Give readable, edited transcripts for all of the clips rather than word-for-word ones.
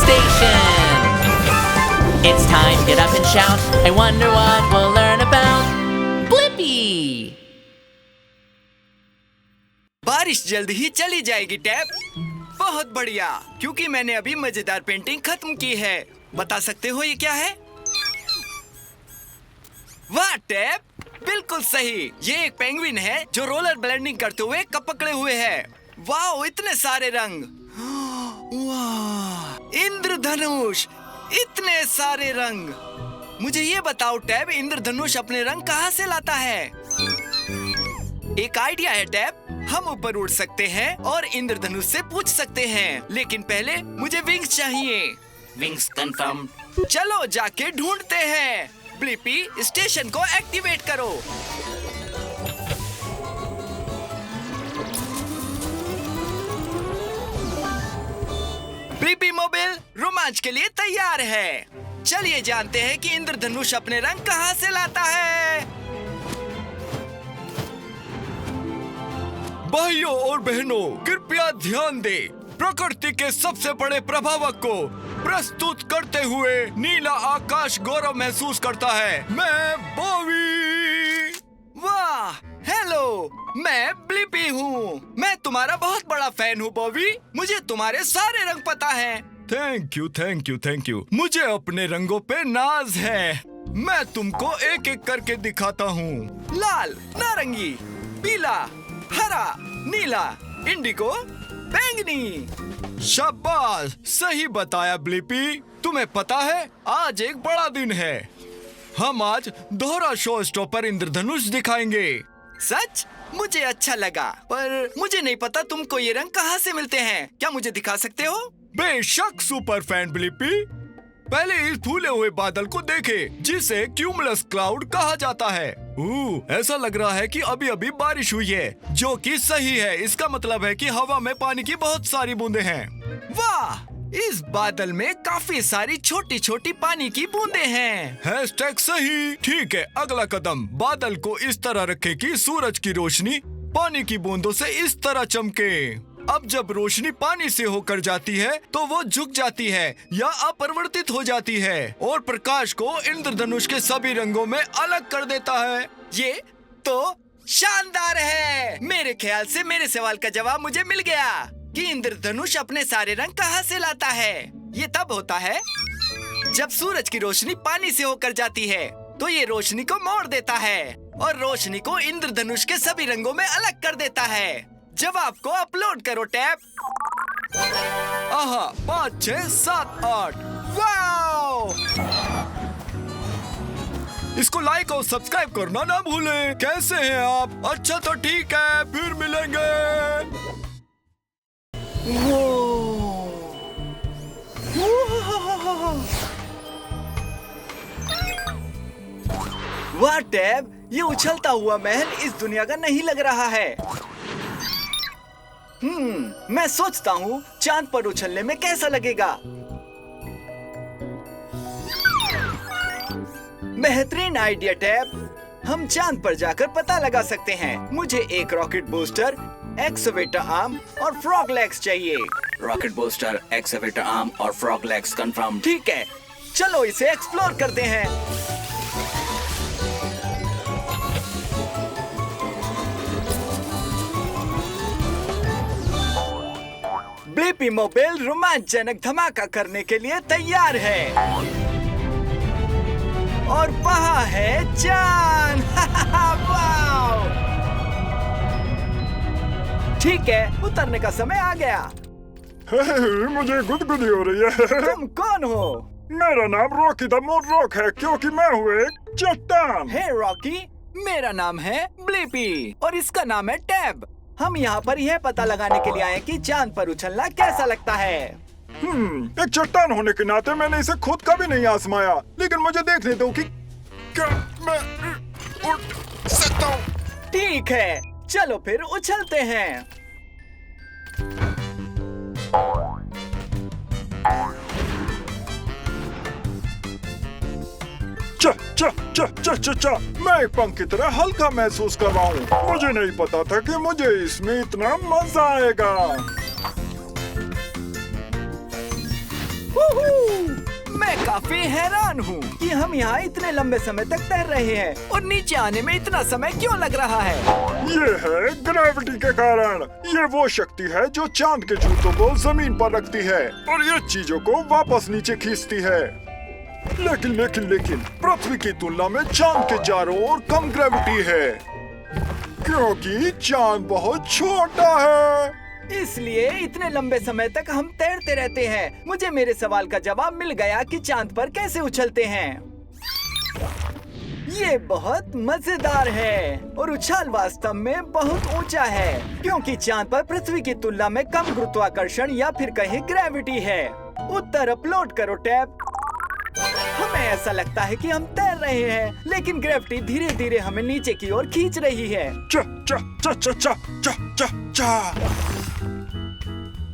station. It's time, get up and shout. I wonder what we'll learn about Blippi. बारिश जल्द ही चली जाएगी tab. बहुत बढ़िया, क्योंकि मैंने अभी मजेदार पेंटिंग खत्म की है। बता सकते हो ये क्या है? वाह टैब, बिल्कुल सही। ये एक पेंगुइन है जो रोलर ब्लेंडिंग करते हुए कप पकड़े हुए है। वाह, इतने सारे रंग। वाह, इंद्रधनुष, इतने सारे रंग। मुझे ये बताओ टैब, इंद्रधनुष अपने रंग कहाँ से लाता है? एक आइडिया है टैब, हम ऊपर उड़ सकते हैं और इंद्रधनुष से पूछ सकते हैं, लेकिन पहले मुझे विंग्स चाहिए। Wings confirm. चलो जाके ढूंढते हैं। ब्लिपी, स्टेशन को एक्टिवेट करो। ब्लिपी मोबाइल रोमांच के लिए तैयार है। चलिए जानते हैं कि इंद्रधनुष अपने रंग कहाँ से लाता है। भाइयों और बहनों, कृपया ध्यान दें। प्रकृति के सबसे बड़े प्रभावक को प्रस्तुत करते हुए नीला आकाश गौरव महसूस करता है। मैं बॉबी। वाह, हेलो, मैं ब्लिपी हूँ। मैं तुम्हारा बहुत बड़ा फैन हूँ बॉबी। मुझे तुम्हारे सारे रंग पता है। Thank you, thank you, thank you. मुझे अपने रंगों पे नाज है। मैं तुमको एक एक करके दिखाता हूँ। लाल, नारंगी, पीला, हरा, नीला, इंडिगो, बैंगनी। शाबाश, सही बताया ब्लिपी। तुम्हें पता है, आज एक बड़ा दिन है। हम आज दोहरा शो स्टॉपर इंद्रधनुष दिखाएंगे। सच? मुझे अच्छा लगा, पर मुझे नहीं पता तुमको ये रंग कहाँ से मिलते हैं। क्या मुझे दिखा सकते हो? बेशक सुपर फैन ब्लिपी। पहले इस फूले हुए बादल को देखे, जिसे क्यूमुलस क्लाउड कहा जाता है। ऐसा लग रहा है कि अभी अभी बारिश हुई है, जो कि सही है। इसका मतलब है कि हवा में पानी की बहुत सारी बूंदें हैं। वाह, इस बादल में काफी सारी छोटी छोटी पानी की बूंदें हैं। हैशटैग सही। ठीक है, अगला कदम, बादल को इस तरह रखे कि सूरज की रोशनी पानी की बूंदों से इस तरह चमके। अब जब रोशनी पानी से होकर जाती है तो वो झुक जाती है या अपरिवर्तित हो जाती है और प्रकाश को इंद्रधनुष के सभी रंगों में अलग कर देता है। ये तो शानदार है। मेरे ख्याल से मेरे सवाल का जवाब मुझे मिल गया कि इंद्रधनुष अपने सारे रंग कहाँ से लाता है। ये तब होता है जब सूरज की रोशनी पानी से होकर जाती है, तो ये रोशनी को मोड़ देता है और रोशनी को इंद्रधनुष के सभी रंगों में अलग कर देता है। जवाब को अपलोड करो टैब। आहा, 5, 6, 7, 8। वाओ! इसको लाइक और सब्सक्राइब करना ना भूलें। कैसे हैं आप? अच्छा तो ठीक है, फिर मिलेंगे। वाह टैब, ये उछलता हुआ महल इस दुनिया का नहीं लग रहा है। मैं सोचता हूँ चांद पर उछलने में कैसा लगेगा। बेहतरीन आइडिया टैब। हम चांद पर जाकर पता लगा सकते हैं। मुझे एक रॉकेट बूस्टर, एक्सवेटर आर्म और फ्रॉग लेग्स चाहिए। रॉकेट बूस्टर, एक्सवेटर आर्म और फ्रॉग लेग्स कंफर्म। ठीक है, चलो इसे एक्सप्लोर करते हैं। ब्लिपी मोबाइल रोमांचजनक धमाका करने के लिए तैयार है। और वहाँ है चांद। वाव! ठीक है, उतरने का समय आ गया। मुझे गुदगुदी हो रही है। तुम कौन हो? मेरा नाम रॉकी द मून रॉक है, क्योंकि मैं हूँ एक चट्टान। हे रॉकी, मेरा नाम है ब्लिपी और इसका नाम है टैब। हम यहाँ पर यह पता लगाने के लिए आए कि चांद पर उछलना कैसा लगता है। एक चट्टान होने के नाते मैंने इसे खुद कभी नहीं आजमाया, लेकिन मुझे देखने दो कि क्या मैं उड़ सकता हूँ। ठीक है, चलो फिर उछलते हैं। च च च च च च मैं एक पंख की तरह हल्का महसूस कर रहा हूँ। मुझे नहीं पता था कि मुझे इसमें इतना मजा आएगा। मैं काफी हैरान हूँ कि हम यहाँ इतने लंबे समय तक तैर रहे हैं और नीचे आने में इतना समय क्यों लग रहा है। ये है ग्रेविटी के कारण। ये वो शक्ति है जो चांद के जूतों को जमीन पर रखती है और ये चीजों को वापस नीचे खींचती है। लेकिन पृथ्वी की तुलना में चांद के चारों ओर कम ग्रेविटी है क्योंकि चांद बहुत छोटा है। इसलिए इतने लंबे समय तक हम तैरते रहते हैं। मुझे मेरे सवाल का जवाब मिल गया कि चांद पर कैसे उछलते हैं। ये बहुत मजेदार है और उछाल वास्तव में बहुत ऊंचा है क्योंकि चांद पर पृथ्वी की तुलना में कम गुरुत्वाकर्षण या फिर कहीं ग्रेविटी है। उत्तर अपलोड करो टैब। हमें ऐसा लगता है कि हम तैर रहे हैं, लेकिन ग्रेविटी धीरे धीरे हमें नीचे की ओर खींच रही है। चा चा चा चा चा चा चा चा।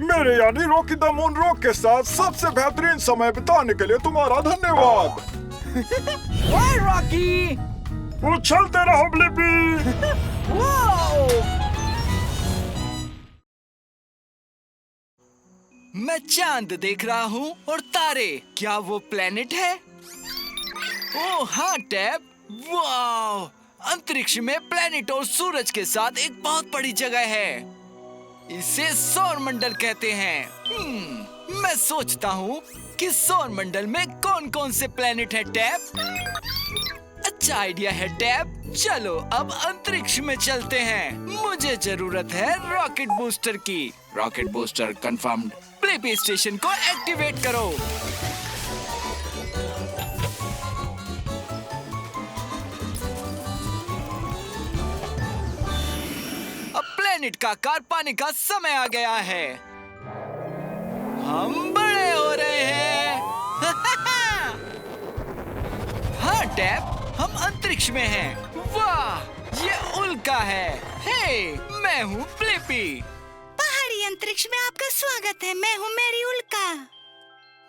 मेरे यानी रॉकी द मून रॉक के साथ सबसे बेहतरीन समय बिताने के लिए तुम्हारा धन्यवाद। वाह रॉकी! उछलते रहो ब्लिपी। वाओ! मैं चांद देख रहा हूँ और तारे। क्या वो प्लेनेट है? ओह हाँ टैब। वाओ! अंतरिक्ष में प्लेनेट और सूरज के साथ एक बहुत बड़ी जगह है। इसे सौर मंडल कहते हैं। मैं सोचता हूँ कि सौर मंडल में कौन कौन से प्लेनेट है टैब। अच्छा आइडिया है टैब। चलो अब अंतरिक्ष में चलते हैं। मुझे जरूरत है रॉकेट बूस्टर की। Rocket booster confirmed. Blippi station को एक्टिवेट करो। अब प्लेनेट का आकार पाने का समय आ गया है। हम बड़े हो रहे हैं। हाँ टैब, हम अंतरिक्ष में हैं। वाह, ये उल्का है। हे, मैं हूँ ब्लिपी। पहाड़ी अंतरिक्ष में आपका स्वागत है। मैं हूँ मैरी उल्का।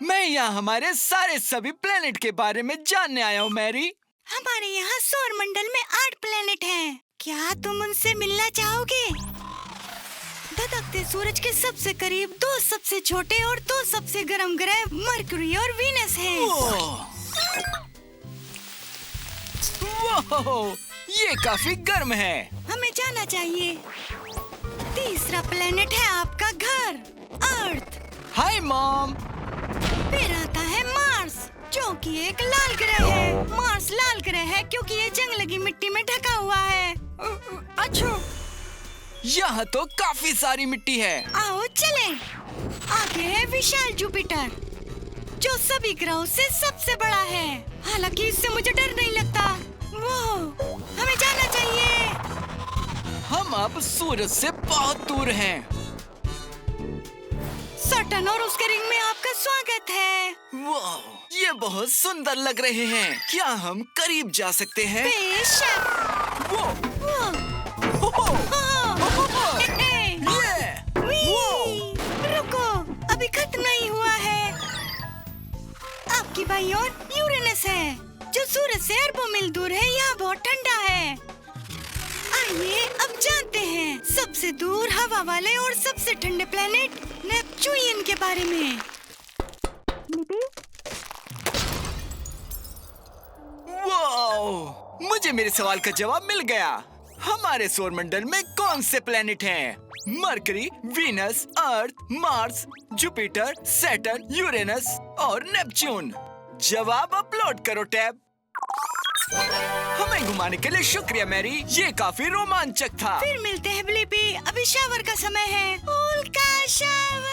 मैं यहाँ हमारे सारे सभी प्लेनेट के बारे में जानने आया हूँ मैरी। हमारे यहाँ सौर मंडल में 8 प्लेनेट हैं। क्या तुम उनसे मिलना चाहोगे? धधकते सूरज के सबसे करीब 2 सबसे छोटे और 2 सबसे गर्म ग्रह मरकरी और वीनस हैं। वो, ये काफी गर्म है। हमें जाना चाहिए। तीसरा प्लेनेट है आपका घर, अर्थ। Hi mom. फिर आता है मार्स, जो कि एक लाल ग्रह है। मार्स लाल ग्रह है क्योंकि ये जंग लगी मिट्टी में ढका हुआ है। अच्छा, यहाँ तो काफी सारी मिट्टी है। आओ चलें। आगे है विशाल जुपिटर, जो सभी ग्रहों से सबसे बड़ा है। हालांकि इससे मुझे डर नहीं लगता। वो, हमें जाना चाहिए। हम अब सूरज से बहुत दूर हैं। सटर्न और उसके रिंग में आपका स्वागत है। वाह, ये बहुत सुंदर लग रहे हैं। क्या हम करीब जा सकते हैं? बेशक। वो, वो, रुको, अभी खत्म नहीं हुआ है। आपकी बाईं ओर यूरेनस है, जो सूरज से अरबों मील दूर है। यहाँ बहुत ठंडा है। आइए अब जानते हैं सबसे दूर हवा वाले और सबसे ठंडे प्लेनेट नेपच्यून के बारे में। वाओ, मुझे मेरे सवाल का जवाब मिल गया। हमारे सौर मंडल में कौन से प्लेनेट हैं? मरकरी, वीनस, अर्थ, मार्स, जुपिटर, सैटर्न, यूरेनस और नेपच्यून। जवाब अपलोड करो टैब। हमें घुमाने के लिए शुक्रिया मैरी, ये काफी रोमांचक था। फिर मिलते हैं ब्लिपी। अभी शावर का समय है। उल्का शावर।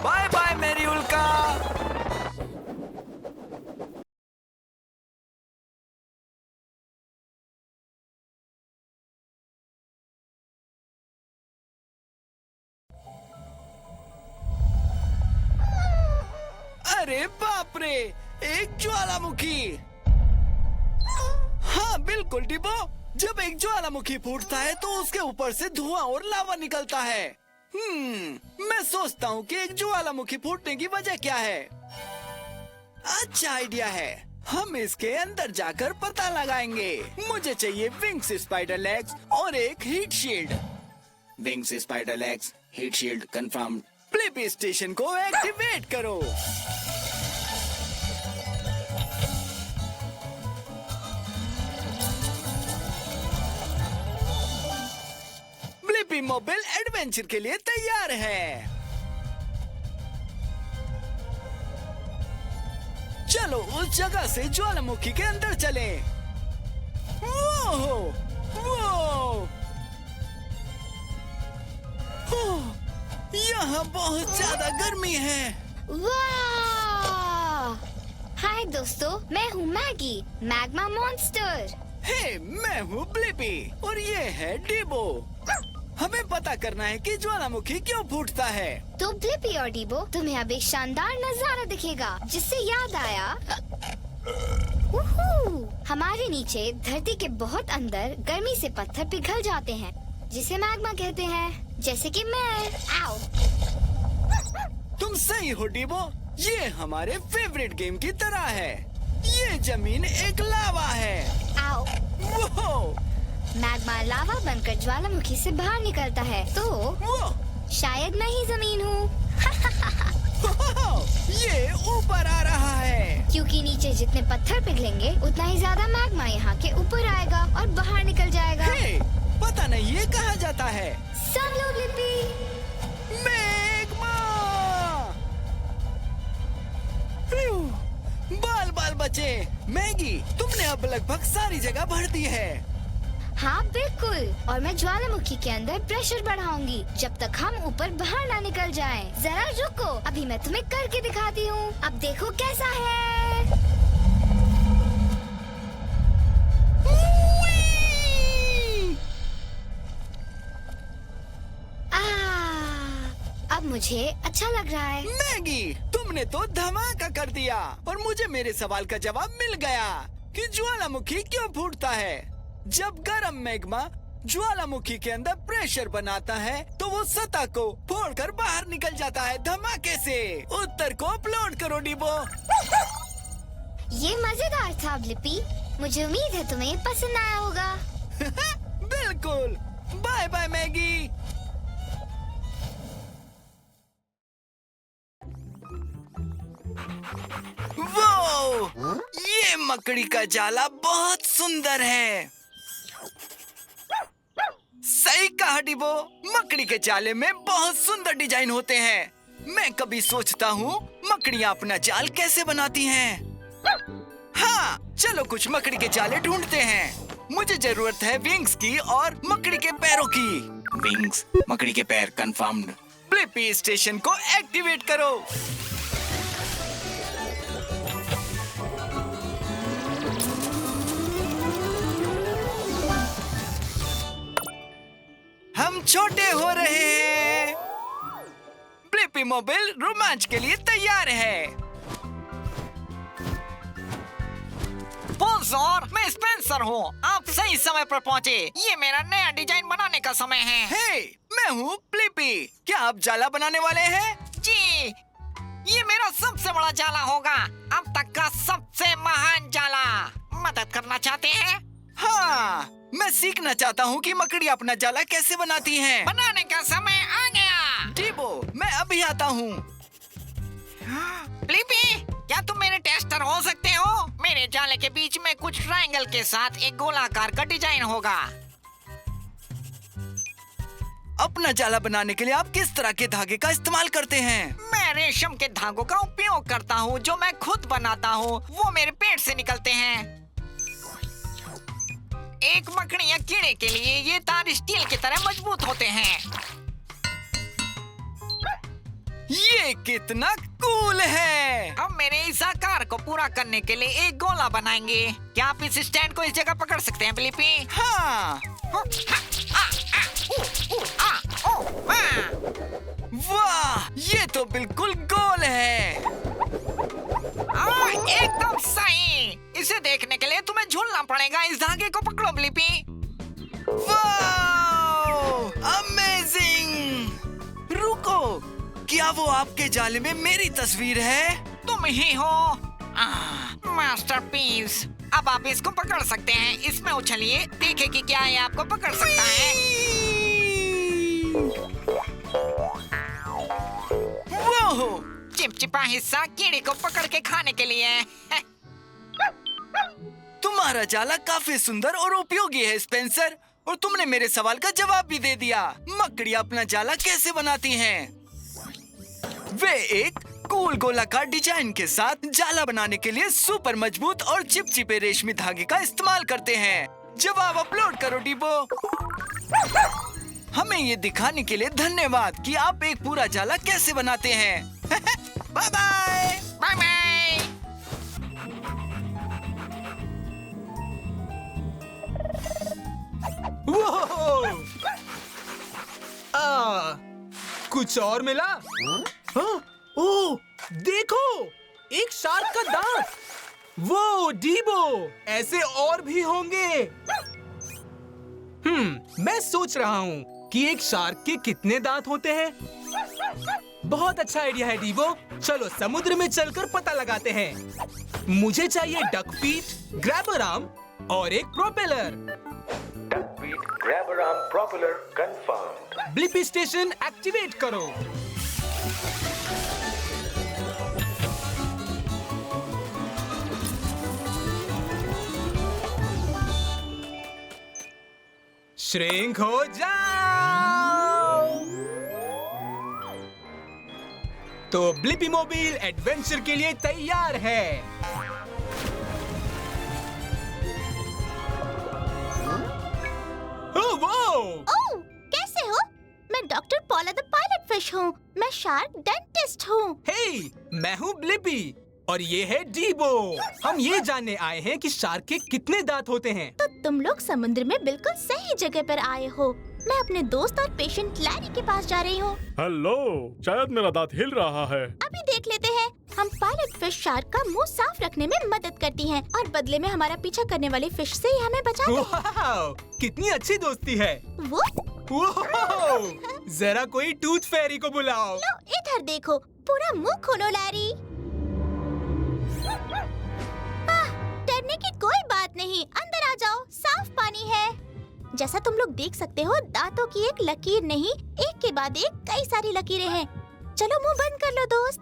बाय बाय मैरी उल्का। अरे बाप रे, एक ज्वालामुखी। हाँ बिल्कुल डिबो, जब एक ज्वालामुखी फूटता है तो उसके ऊपर से धुआं और लावा निकलता है। मैं सोचता हूँ कि एक ज्वालामुखी फूटने की वजह क्या है। अच्छा आइडिया है, हम इसके अंदर जाकर पता लगाएंगे। मुझे चाहिए विंग्स स्पाइडर लेग्स और एक heat shield. Wings spider legs, heat shield confirmed. Blippi station को एक्टिवेट करो। ब्लिपी मोबाइल एडवेंचर के लिए तैयार है। चलो उस जगह से ज्वालामुखी के अंदर चलें। वो, यहाँ बहुत ज्यादा गर्मी है। वाह! हाय दोस्तों, मैं हूँ मैगी, मैग्मा मॉन्स्टर। हे, मैं हूँ ब्लिपी और ये है डीबो। हमें पता करना है कि ज्वालामुखी क्यों फूटता है। तो ब्लिपी और डीबो, तुम्हें अब एक शानदार नजारा दिखेगा, जिससे याद आया हमारे नीचे धरती के बहुत अंदर गर्मी से पत्थर पिघल जाते हैं, जिसे मैग्मा कहते हैं, जैसे कि मैं। आओ! तुम सही हो डीबो, ये हमारे फेवरेट गेम की तरह है। ये जमीन एक लावा है। आओ! वो, मैग्मा लावा बनकर ज्वालामुखी से बाहर निकलता है, तो शायद मैं ही जमीन हूँ। ये ऊपर आ रहा है। क्योंकि नीचे जितने पत्थर पिघलेंगे, उतना ही ज्यादा मैग्मा यहाँ के ऊपर आएगा और बाहर निकल जाएगा। हे, पता नहीं ये कहा जाता है। सब लोग ब्लिपी। मैग्मा! बाल बाल बचे। मैगी, तुमने अब लगभग सारी जगह भर दी है। हाँ बिल्कुल, और मैं ज्वालामुखी के अंदर प्रेशर बढ़ाऊंगी जब तक हम ऊपर बाहर ना निकल जाएं। जरा रुको, अभी मैं तुम्हें करके दिखाती हूँ। अब देखो कैसा है। अब मुझे अच्छा लग रहा है। मैगी, तुमने तो धमाका कर दिया और मुझे मेरे सवाल का जवाब मिल गया कि ज्वालामुखी क्यों फूटता है। जब गर्म मैग्मा ज्वालामुखी के अंदर प्रेशर बनाता है, तो वो सतह को फोड़कर बाहर निकल जाता है धमाके से। उत्तर को अपलोड करो डीबो। ये मजेदार था ब्लिपी, मुझे उम्मीद है तुम्हें पसंद आया होगा। बिल्कुल। Bye bye Maggi. वो, ये मकड़ी का जाला बहुत सुंदर है। सही कहा डीबो, मकड़ी के जाले में बहुत सुंदर डिजाइन होते हैं। मैं कभी सोचता हूँ मकड़ियाँ अपना जाल कैसे बनाती हैं। हाँ, चलो कुछ मकड़ी के जाले ढूंढते हैं। मुझे जरूरत है विंग्स की और मकड़ी के पैरों की। विंग्स, मकड़ी के पैर, कंफर्म्ड। ब्लिपी स्टेशन को एक्टिवेट करो। हम छोटे हो रहे हैं। ब्लिपी मोबाइल रोमांच के लिए तैयार है। बोनसोर, मैं स्पेंसर हूँ। आप सही समय पर पहुँचे। ये मेरा नया डिजाइन बनाने का समय है। हे, मैं हूँ ब्लिपी। क्या आप जाला बनाने वाले हैं? जी, ये मेरा सबसे बड़ा जाला होगा, अब तक का सबसे महान जाला। मदद करना चाहते हैं? हाँ, मैं सीखना चाहता हूँ कि मकड़ी अपना जाला कैसे बनाती हैं। बनाने का समय आ गया। डीबो, मैं अभी आता हूँ। ब्लिपी, क्या तुम मेरे टेस्टर हो सकते हो? मेरे जाले के बीच में कुछ ट्रायंगल के साथ एक गोलाकार का डिजाइन होगा। अपना जाला बनाने के लिए आप किस तरह के धागे का इस्तेमाल करते हैं? मैं रेशम के धागों का उपयोग करता हूँ, जो मैं खुद बनाता हूँ। वो मेरे पेट से निकलते हैं। एक मकड़ी या कीड़े के लिए ये तार स्टील की तरह मजबूत होते हैं। ये कितना कूल है। अब मेरे इस आकार को पूरा करने के लिए एक गोला बनाएंगे। क्या आप इस स्टैंड को इस जगह पकड़ सकते हैं ब्लिपी? हाँ। वाह, ये तो बिल्कुल गोल है। एकदम सही। इसे देखने के लिए तुम्हें झूलना पड़ेगा। इस धागे को पकड़ो ब्लिपी। वाह, अमेजिंग। रुको, क्या वो आपके जाले में मेरी तस्वीर है? तुम ही हो। मास्टरपीस। अब आप इसको पकड़ सकते हैं। इसमें उछलिए, देखें कि क्या ये आपको पकड़ सकता है। ओहो, चिपचिपा हिस्सा कीड़े को पकड़ के खाने के लिए है। तुम्हारा जाला काफी सुंदर और उपयोगी है स्पेंसर, और तुमने मेरे सवाल का जवाब भी दे दिया। मकड़ियाँ अपना जाला कैसे बनाती हैं? वे एक कूल गोलाकार डिजाइन के साथ जाला बनाने के लिए सुपर मजबूत और चिपचिपे रेशमी धागे का इस्तेमाल करते हैं। जवाब अपलोड करो डीबो। हमें ये दिखाने के लिए धन्यवाद कि आप एक पूरा जाला कैसे बनाते हैं। Bye bye. Bye bye. कुछ और मिला? हाँ? ओह, देखो, एक शार्क का दांत। वो डीबो, ऐसे और भी होंगे। मैं सोच रहा हूँ कि एक शार्क के कितने दांत होते हैं। बहुत अच्छा आइडिया है डीबो। चलो समुद्र में चलकर पता लगाते हैं। मुझे चाहिए डक फीट, ग्रैबर आर्म और एक propeller. Duck feet, grabber arm, propeller confirmed. Blippi station activate करो। श्रिंक हो जाओ। तो ब्लिपी मोबाइल एडवेंचर के लिए तैयार है। ओह, कैसे हो? मैं डॉक्टर पॉला द पायलट फिश हूँ। मैं शार्क डेंटिस्ट हूँ। हे, मैं हूँ ब्लिपी और ये है डीबो। हम ये जानने आए हैं कि शार्क के कितने दांत होते हैं। तो तुम लोग समुद्र में बिल्कुल सही जगह पर आए हो। मैं अपने दोस्त और पेशेंट लैरी के पास जा रही हूँ। हेलो, शायद मेरा दांत हिल रहा है। अभी देख लेते हैं। हम पायलट फिश शार्क का मुंह साफ रखने में मदद करती हैं और बदले में हमारा पीछा करने वाली फिश से ही हमें बचाते हैं। वाह, कितनी अच्छी दोस्ती है। वो जरा कोई टूथ फेरी को बुलाओ। लो इधर देखो, पूरा मुंह खोलो लैरी। डरने की कोई बात नहीं, अंदर आ जाओ, साफ पानी है। जैसा तुम लोग देख सकते हो, दांतों की एक लकीर नहीं, एक के बाद एक कई सारी लकीरें हैं। चलो मुंह बंद कर लो दोस्त।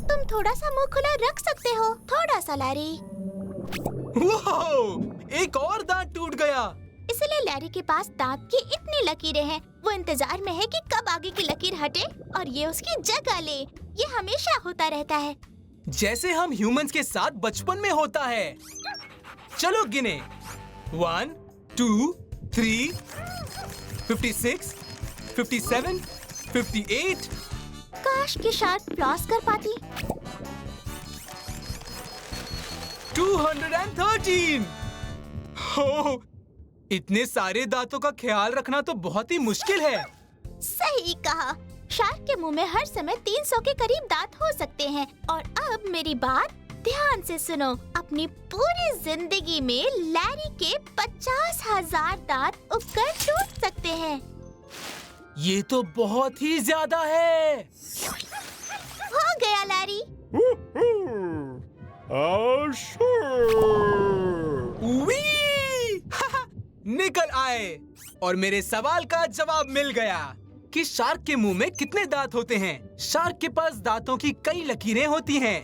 तुम थोड़ा सा मुंह खुला रख सकते हो, थोड़ा सा लैरी। एक और दांत टूट गया। इसलिए लैरी के पास दांत की इतनी लकीरें हैं। वो इंतजार में है कि कब आगे की लकीर हटे और ये उसकी जगह ले। ये हमेशा होता रहता है, जैसे हम ह्यूमंस के साथ बचपन में होता है। चलो गिने, 1, 2, 3, 56, 57, 58। काश कि शार्क फ्लॉस कर पाती। 213। हो, इतने सारे दांतों का ख्याल रखना तो बहुत ही मुश्किल है। सही कहा। शार्क के मुंह में हर समय 300 के करीब दांत हो सकते हैं। और अब मेरी बात ध्यान से सुनो। अपनी पूरी जिंदगी में लैरी के 50,000 दांत उगकर टूट सकते हैं। ये तो बहुत ही ज्यादा है। हो गया लैरी। निकल आए और मेरे सवाल का जवाब मिल गया कि शार्क के मुंह में कितने दांत होते हैं। शार्क के पास दांतों की कई लकीरें होती हैं।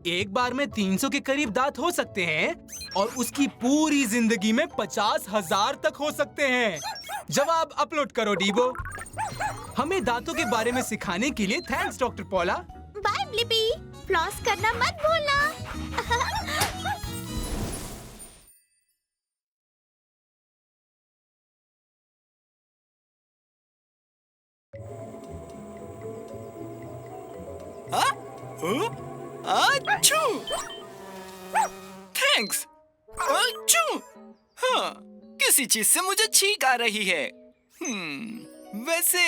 एक बार में 300 के करीब दांत हो सकते हैं और उसकी पूरी जिंदगी में 50,000 तक हो सकते हैं। जवाब अपलोड करो डीबो। हमें दांतों के बारे में सिखाने के लिए thanks doctor Paula. Bye Blippi, floss करना मत भूलना। अच्छू, थैंक्स। अच्छू, हाँ, किसी चीज से मुझे छींक आ रही है। वैसे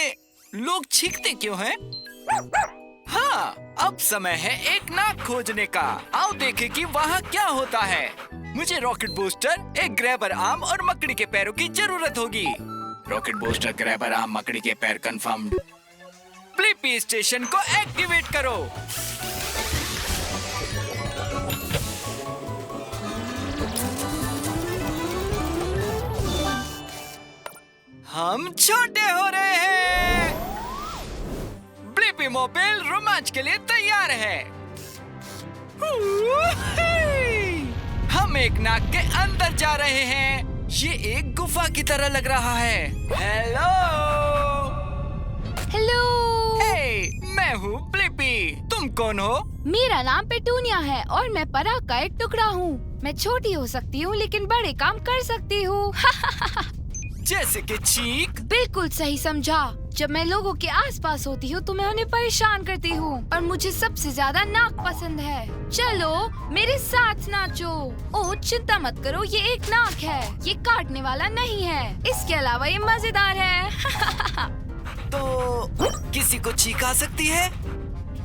लोग छींकते क्यों हैं? हाँ, अब समय है एक नाक खोजने का। आओ देखें कि वहाँ क्या होता है। मुझे रॉकेट बूस्टर, एक ग्रैबर आर्म और मकड़ी के पैरों की जरूरत होगी। रॉकेट बूस्टर, ग्रैबर आर्म, मकड़ी के पैर कंफर्म्ड। ब्लिपी स्टेशन को एक्टिवेट करो। हम छोटे हो रहे हैं। ब्लिपी मोबाइल रोमांच के लिए तैयार है। हम एक नाक के अंदर जा रहे हैं। ये एक गुफा की तरह लग रहा है। Hello hello. मैं हूँ ब्लिपी। तुम कौन हो? मेरा नाम पेटूनिया है और मैं पराग का एक टुकड़ा हूँ। मैं छोटी हो सकती हूँ लेकिन बड़े काम कर सकती हूँ। जैसे कि चीख? बिल्कुल सही समझा। जब मैं लोगों के आसपास होती हूँ तो मैं उन्हें परेशान करती हूँ और मुझे सबसे ज्यादा नाक पसंद है। चलो मेरे साथ नाचो। ओह चिंता मत करो, ये एक नाक है, ये काटने वाला नहीं है। इसके अलावा ये मजेदार है। तो किसी को चीख आ सकती है?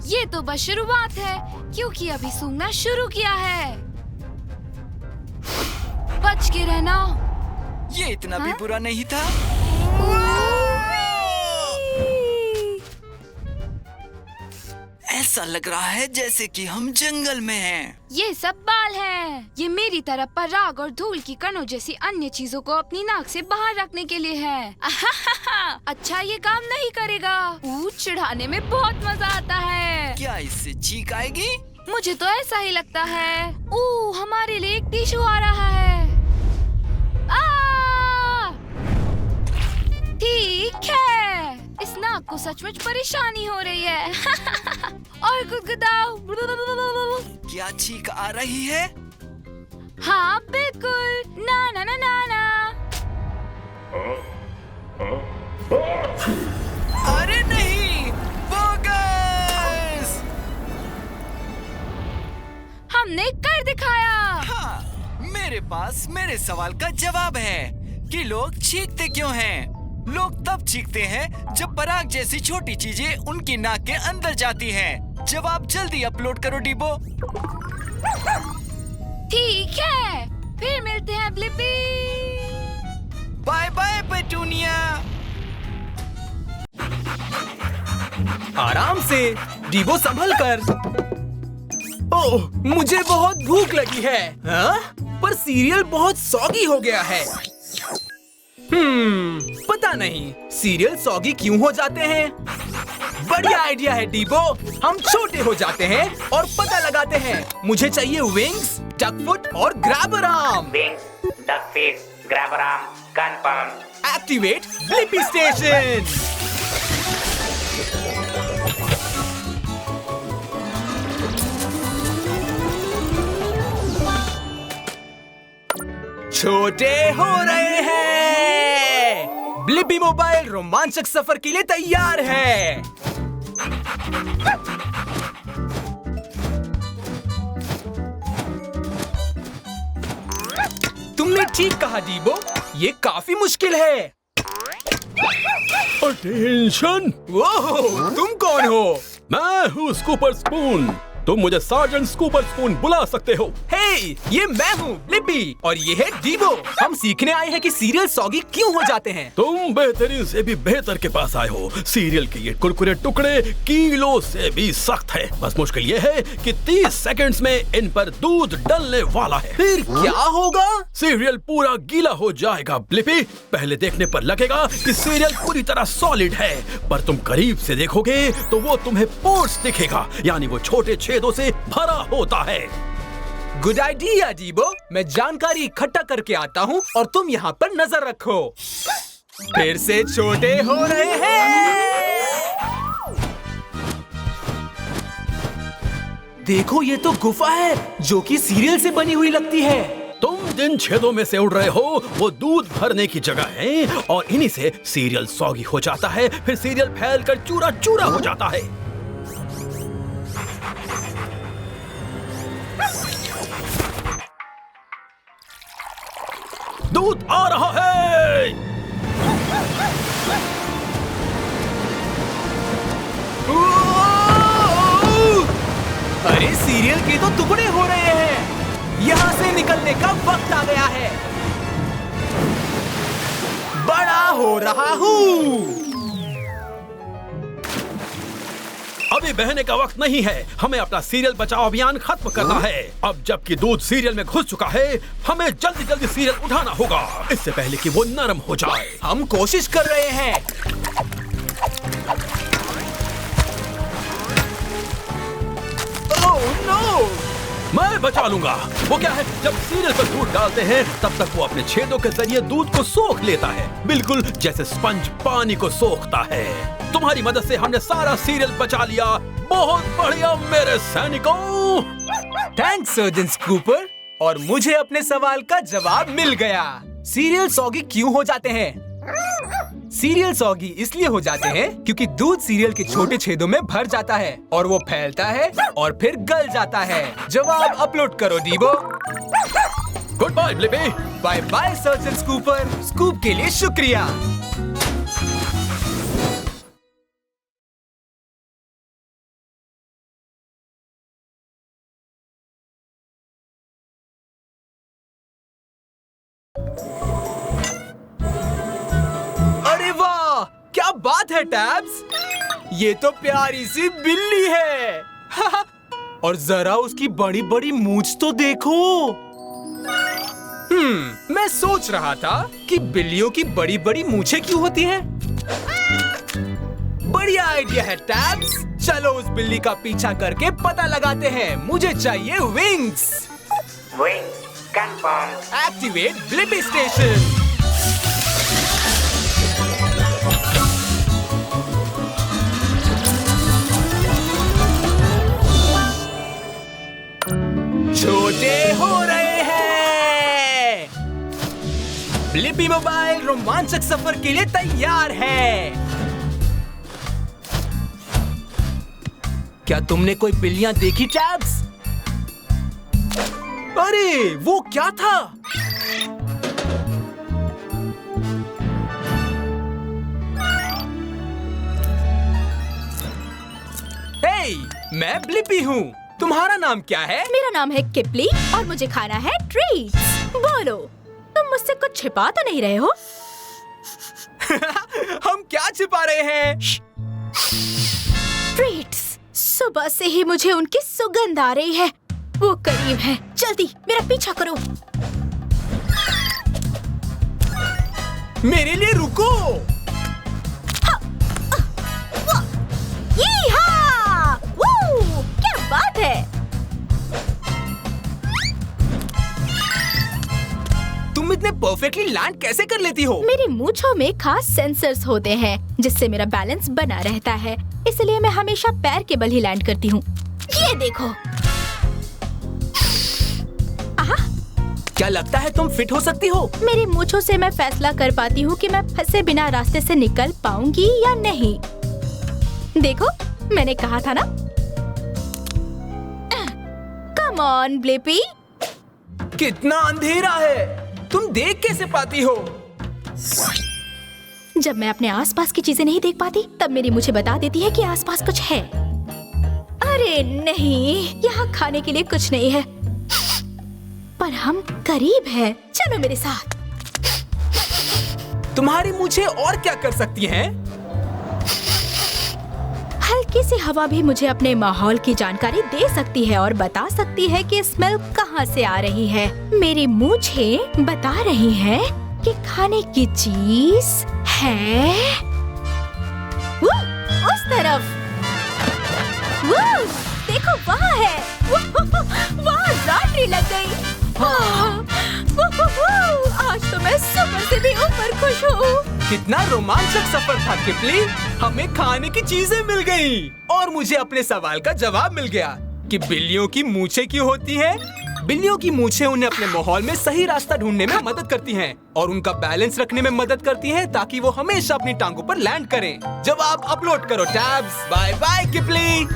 ये तो बस शुरुआत है क्योंकि अभी सूंघना शुरू किया है। बच के रहना। ये इतना भी बुरा नहीं था। ऐसा लग रहा है जैसे कि हम जंगल में हैं। ये सब बाल हैं। ये मेरी तरह पराग और धूल की कणों जैसी अन्य चीजों को अपनी नाक से बाहर रखने के लिए है। अच्छा ये काम नहीं करेगा। चिढ़ाने में बहुत मजा आता है। क्या इससे चीख आएगी? मुझे तो ऐसा ही लगता है। हमारे लिए एक टिश्यू आ रहा है। ठीक है, इस नाक को सचमुच परेशानी हो रही है। और गुदगुदाओ। क्या चीख आ रही है? हाँ बिल्कुल। ना ना ना ना ना। अरे नहीं, बोगस! हमने कर दिखाया। हाँ, मेरे पास मेरे सवाल का जवाब है कि लोग चीखते क्यों हैं। लोग तब चीखते हैं जब पराग जैसी छोटी चीजें उनकी नाक के अंदर जाती हैं। जवाब जल्दी अपलोड करो डीबो। ठीक है, फिर मिलते हैं ब्लिपी। Bye bye petunia. आराम से डीबो, संभल कर। ओह, मुझे बहुत भूख लगी है। हाँ? पर सीरियल बहुत सॉगी हो गया है। पता नहीं सीरियल सॉगी क्यों हो जाते हैं। बढ़िया आइडिया है डीबो, हम छोटे हो जाते हैं और पता लगाते हैं। मुझे चाहिए विंग्स, डकफुट और grabber arm. Wings, duckface, grabber arm, confirmed. Activate Blippi station. छोटे हो रहे हैं। ब्लिपी मोबाइल रोमांचक सफर के लिए तैयार है। तुमने ठीक कहा डीबो, ये काफी मुश्किल है। अटेंशन! ओह, तुम कौन हो? मैं हूँ स्कूपर स्पून। तुम मुझे सार्जेंट स्कूपर स्पून बुला सकते हो। हे, ये मैं हूँ ब्लिपी और ये है डीबो। हम सीखने आए हैं कि सीरियल सॉगी क्यों हो जाते हैं। तुम बेहतरीन से भी बेहतर के पास आए हो। सीरियल के ये कुरकुरे टुकड़े किलो से भी सख्त है। बस मुश्किल ये है कि 30 सेकंड्स में इन पर दूध डलने वाला है। फिर क्या होगा? सीरियल पूरा गीला हो जाएगा ब्लिपी। पहले देखने पर लगेगा कि सीरियल पूरी तरह सॉलिड है, पर तुम करीब से देखोगे तो वो तुम्हें पोर्स दिखेगा, यानी वो छोटे छेदों से भरा होता है। गुड आइडिया डीबो, मैं जानकारी इकट्ठा करके आता हूँ और तुम यहाँ पर नजर रखो। फिर से छोटे हो रहे हैं। देखो, ये तो गुफा है जो कि सीरियल से बनी हुई लगती है। तुम जिन छेदों में से उड़ रहे हो वो दूध भरने की जगह है और इन्हीं से सीरियल सॉगी हो जाता है। फिर सीरियल फैलकर चूरा चूरा हो जाता है। दूध आ रहा है। अरे सीरियल के तो टुकड़े हो रहे हैं। यहाँ से निकलने का वक्त आ गया है। बड़ा हो रहा हूँ। अभी बहने का वक्त नहीं है। हमें अपना सीरियल बचाओ अभियान खत्म करना है। अब जबकि दूध सीरियल में घुस चुका है, हमें जल्दी जल्दी सीरियल उठाना होगा, इससे पहले कि वो नरम हो जाए। हम कोशिश कर रहे हैं। मैं बचा लूंगा। वो क्या है, जब सीरियल पर दूध डालते हैं तब तक वो अपने छेदों के जरिए दूध को सोख लेता है, बिल्कुल जैसे स्पंज पानी को सोखता है। तुम्हारी मदद से हमने सारा सीरियल बचा लिया। बहुत बढ़िया मेरे सैनिकों। Thanks surgeon scooper. और मुझे अपने सवाल का जवाब मिल गया। सीरियल सॉगी क्यों हो जाते हैं? सीरियल सॉगी इसलिए हो जाते हैं क्योंकि दूध सीरियल के छोटे छेदों में भर जाता है और वो फैलता है और फिर गल जाता है। जवाब अपलोड करो डीबो। Good bye Blippi. Bye bye surgeon Scooper. Scoop के लिए शुक्रिया। अरे वाह, क्या बात है टैब्स, ये तो प्यारी सी बिल्ली है। और जरा उसकी बड़ी बड़ी मूंछ तो देखो। मैं सोच रहा था कि बिल्लियों की बड़ी बड़ी मूंछें क्यों होती हैं? बढ़िया आइडिया है टैब्स। चलो उस बिल्ली का पीछा करके पता लगाते हैं। मुझे चाहिए wings. Wings confirmed. Activate Blippi station. छोटे हो रहे हैं। ब्लिपी मोबाइल रोमांचक सफर के लिए तैयार है। क्या तुमने कोई बिल्लियां देखी टैब्स? अरे वो क्या था? हे, मैं ब्लिपी हूँ। तुम्हारा नाम क्या है? मेरा नाम है किपली और मुझे खाना है ट्रीट्स। बोलो, तुम मुझसे कुछ छिपा तो नहीं रहे हो? हम क्या छिपा रहे हैं? ट्रीट्स। सुबह से ही मुझे उनकी सुगंध आ रही है। वो करीब है। जल्दी मेरा पीछा करो। मेरे लिए रुको। क्या बात है? तुम इतने परफेक्टली लैंड कैसे कर लेती हो? मेरी मूंछों में खास सेंसर्स होते हैं जिससे मेरा बैलेंस बना रहता है। इसलिए मैं हमेशा पैर के बल ही लैंड करती हूँ। ये देखो। क्या लगता है तुम फिट हो सकती हो? मेरी मूंछों से मैं फैसला कर पाती हूँ कि मैं फंसे बिना रास्ते से निकल पाऊंगी या नहीं। देखो, मैंने कहा था ना। Come on Blippi. कितना अंधेरा है, तुम देख कैसे पाती हो? जब मैं अपने आसपास की चीजें नहीं देख पाती तब मेरी मुझे बता देती है कि आसपास कुछ है। अरे नहीं, यहाँ खाने के लिए कुछ नहीं है, पर हम करीब हैं। चलो मेरे साथ। तुम्हारी मूंछें और क्या कर सकती हैं? हल्की सी हवा भी मुझे अपने माहौल की जानकारी दे सकती है और बता सकती है कि स्मेल कहाँ से आ रही है। मेरी मूंछें बता रही हैं कि खाने की चीज है वो उस तरफ। वो देखो, वहाँ है। वहाँ लॉटरी लग गई। आज तो मैं सुबह से भी ऊपर खुश हूँ। कितना रोमांचक सफर था किपली। हमें खाने की चीजें मिल गई और मुझे अपने सवाल का जवाब मिल गया कि बिल्लियों की मूंछें क्यों होती हैं। बिल्लियों की मूंछें उन्हें अपने माहौल में सही रास्ता ढूंढने में मदद करती हैं और उनका बैलेंस रखने में मदद करती हैं ताकि वो हमेशा अपनी टांगों पर लैंड करें। जवाब अपलोड करो टैब्स। Bye bye किपली।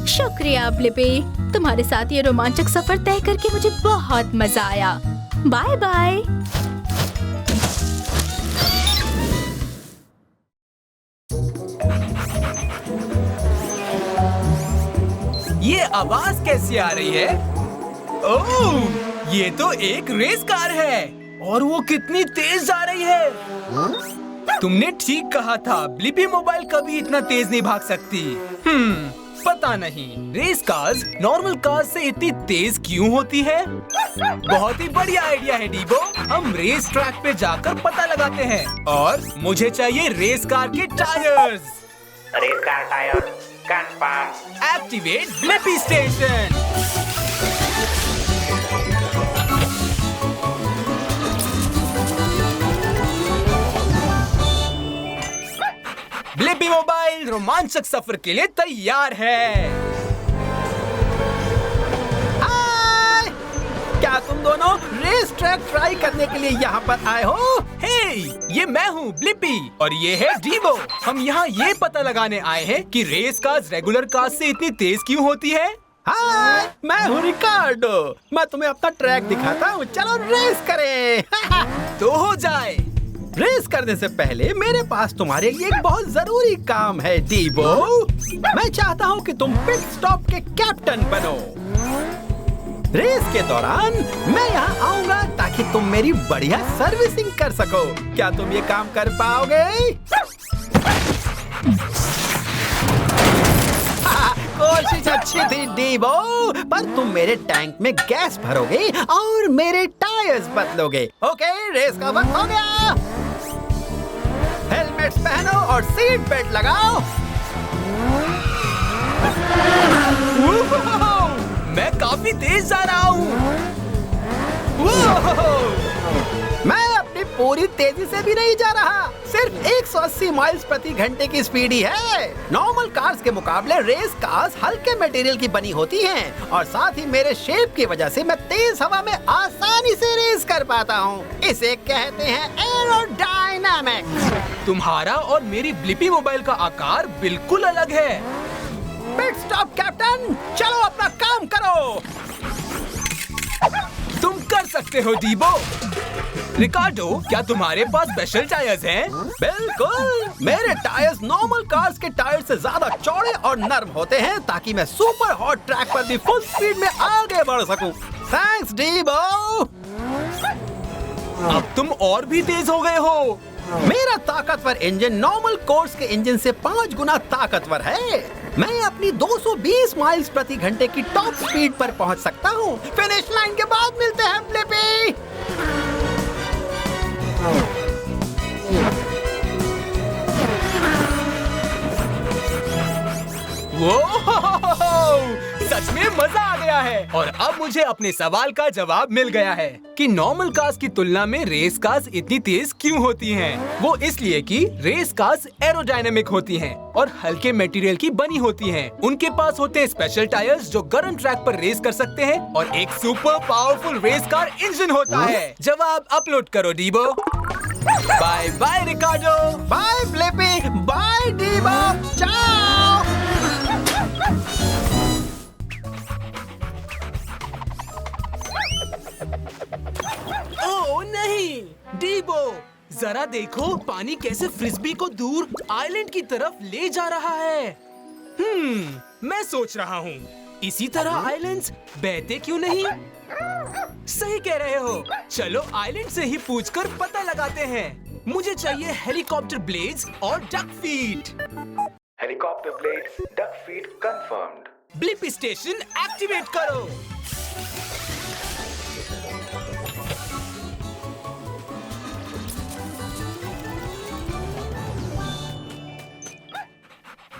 शुक्रिया ब्लिपी, तुम्हारे साथ ये रोमांचक सफर तय करके मुझे बहुत मजा आया। Bye bye. ये आवाज कैसी आ रही है? ओह, ये तो एक रेस कार है और वो कितनी तेज जा रही है। तुमने ठीक कहा था, ब्लिपी मोबाइल कभी इतना तेज नहीं भाग सकती। पता नहीं रेस कार्स नॉर्मल कार्स से इतनी तेज क्यों होती है। बहुत ही बढ़िया आइडिया है डीबो। हम रेस ट्रैक पे जाकर पता लगाते हैं और मुझे चाहिए रेस कार के tyres. Race car tyre confirm. Activate Blippi station. Blippi mobile रोमांचक सफर के लिए तैयार है। हाय! क्या तुम दोनों रेस ट्रैक ट्राई करने के लिए यहाँ पर आए हो? हे, ये मैं हूँ ब्लिपी और ये है डीबो। हम यहाँ ये पता लगाने आए हैं कि रेस कार्स रेगुलर कार्स से इतनी तेज क्यों होती है। हाय, मैं हूँ रिकार्डो। मैं तुम्हें अपना ट्रैक दिखाता हूँ, चलो रेस करें। तो हो जाए। रेस करने से पहले मेरे पास तुम्हारे लिए एक बहुत जरूरी काम है डीबो। मैं चाहता हूँ कि तुम पिट स्टॉप के कैप्टन बनो। रेस के दौरान मैं यहाँ आऊंगा ताकि तुम मेरी बढ़िया सर्विसिंग कर सको। क्या तुम ये काम कर पाओगे? कोशिश अच्छी थी डीबो, पर तुम मेरे टैंक में गैस भरोगे और मेरे टायर्स बदलोगे। ओके, रेस का वक्त हो गया। हेलमेट्स पहनो और सीट बेल्ट लगाओ। मैं काफी तेज जा रहा हूँ। मैं अपनी पूरी तेजी से भी नहीं जा रहा, सिर्फ 180 माइल्स प्रति घंटे की स्पीड ही है। नॉर्मल कार्स के मुकाबले रेस कार्स हल्के मटेरियल की बनी होती हैं और साथ ही मेरे शेप की वजह से मैं तेज हवा में आसानी से रेस कर पाता हूँ। इसे कहते हैं एरोडायनामिक्स। तुम्हारा और मेरी ब्लिपी मोबाइल का आकार बिल्कुल अलग है। पिट स्टॉप कैप्टन, चलो अपना काम करो। तुम कर सकते हो डीबो। रिकार्डो, क्या तुम्हारे पास स्पेशल टायर्स हैं? बिल्कुल, मेरे टायर्स नॉर्मल कार्स के टायर से ज्यादा चौड़े और नर्म होते हैं ताकि मैं सुपर हॉट ट्रैक पर भी फुल स्पीड में आगे बढ़ सकूं। थैंक्स डीबो। अब तुम और भी तेज हो गए हो। मेरा ताकतवर इंजन नॉर्मल कोर्स के इंजन से 5 गुना ताकतवर है। मैं अपनी 220 माइल्स प्रति घंटे की टॉप स्पीड पर पहुंच सकता हूं। फिनिश लाइन के बाद मिलते हैं ब्लिपी। सच में मजा आ गया है। और अब मुझे अपने सवाल का जवाब मिल गया है कि नॉर्मल कार्स की तुलना में रेस कार्स इतनी तेज क्यों होती हैं। वो इसलिए कि रेस कार्स एरोडायनेमिक होती हैं और हल्के मटेरियल की बनी होती हैं। उनके पास होते हैं स्पेशल टायर्स जो गर्म ट्रैक पर रेस कर सकते हैं और एक super powerful race car engine होता है। जवाब अपलोड करो Dibo. Bye bye Ricardo. Bye Blippi. Bye Dibo. Ciao. Oh नहीं डीबो, जरा देखो पानी कैसे फ्रिस्बी को दूर आइलैंड की तरफ ले जा रहा है। मैं सोच रहा हूँ इसी तरह आइलैंड्स बहते क्यों नहीं। सही कह रहे हो, चलो आइलैंड से ही पूछकर पता लगाते हैं। मुझे चाहिए हेलीकॉप्टर ब्लेड्स और duck feet. Helicopter blades, duck feet confirmed. Blip station activate करो।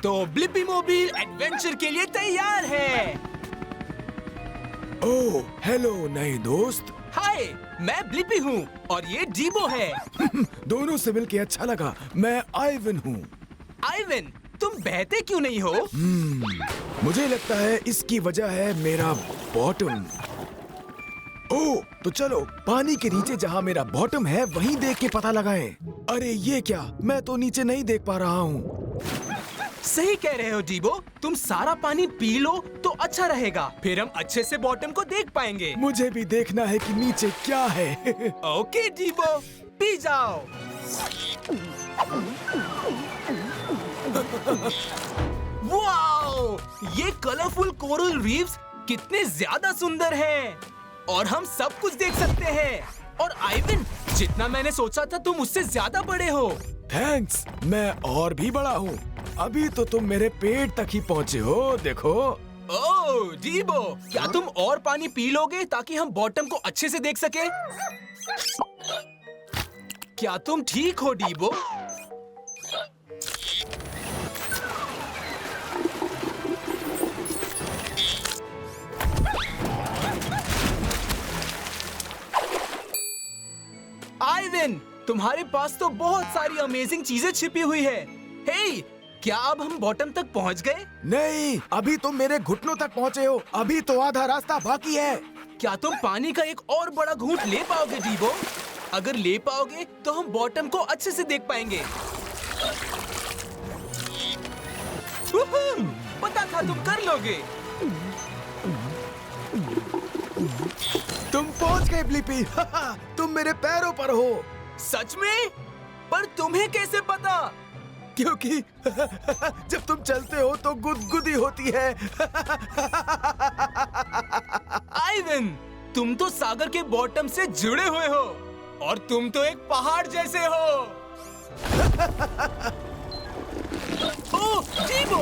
तो ब्लिपी मोबाइल एडवेंचर के लिए तैयार है। ओह, हेलो नए दोस्त। हाय, मैं ब्लिपी हूँ और ये डीबो है। दोनों से मिलके अच्छा लगा। मैं आइवन हूँ। आइवन, तुम बहते क्यों नहीं हो? मुझे लगता है इसकी वजह है मेरा बॉटम। ओह, तो चलो पानी के नीचे जहाँ मेरा बॉटम है वहीं देख के पता लगाएं। अरे ये क्या, मैं तो नीचे नहीं देख पा रहा हूँ। सही कह रहे हो डीबो, तुम सारा पानी पी लो तो अच्छा रहेगा, फिर हम अच्छे से बॉटम को देख पाएंगे। मुझे भी देखना है कि नीचे क्या है। ओके डीबो, पी जाओ। वाओ, ये कलरफुल कोरल रीफ्स कितने ज्यादा सुंदर हैं और हम सब कुछ देख सकते हैं। और आइवन, जितना मैंने सोचा था तुम उससे ज्यादा बड़े हो। थैंक्स, मैं और भी बड़ा हूँ। अभी तो तुम मेरे पेट तक ही पहुँचे हो, देखो। ओह डीबो, क्या तुम और पानी पी लोगे ताकि हम बॉटम को अच्छे से देख सके? क्या तुम ठीक हो डीबो? आइवन, तुम्हारे पास तो बहुत सारी अमेजिंग चीजें छिपी हुई है। हे, क्या अब हम बॉटम तक पहुंच गए? नहीं, अभी तुम मेरे घुटनों तक पहुंचे हो। अभी तो आधा रास्ता बाकी है। क्या तुम पानी का एक और बड़ा घूंट ले पाओगे डीबो? अगर ले पाओगे तो हम बॉटम को अच्छे से देख पाएंगे। पता था तुम कर लोगे। तुम पहुंच गए ब्लिपी। तुम मेरे पैरों पर हो। सच में? पर तुम्हें कैसे पता? क्योंकि जब तुम चलते हो तो गुदगुदी होती है। आइवन, तुम तो सागर के बॉटम से जुड़े हुए हो और तुम तो एक पहाड़ जैसे हो। ओह, डीबो!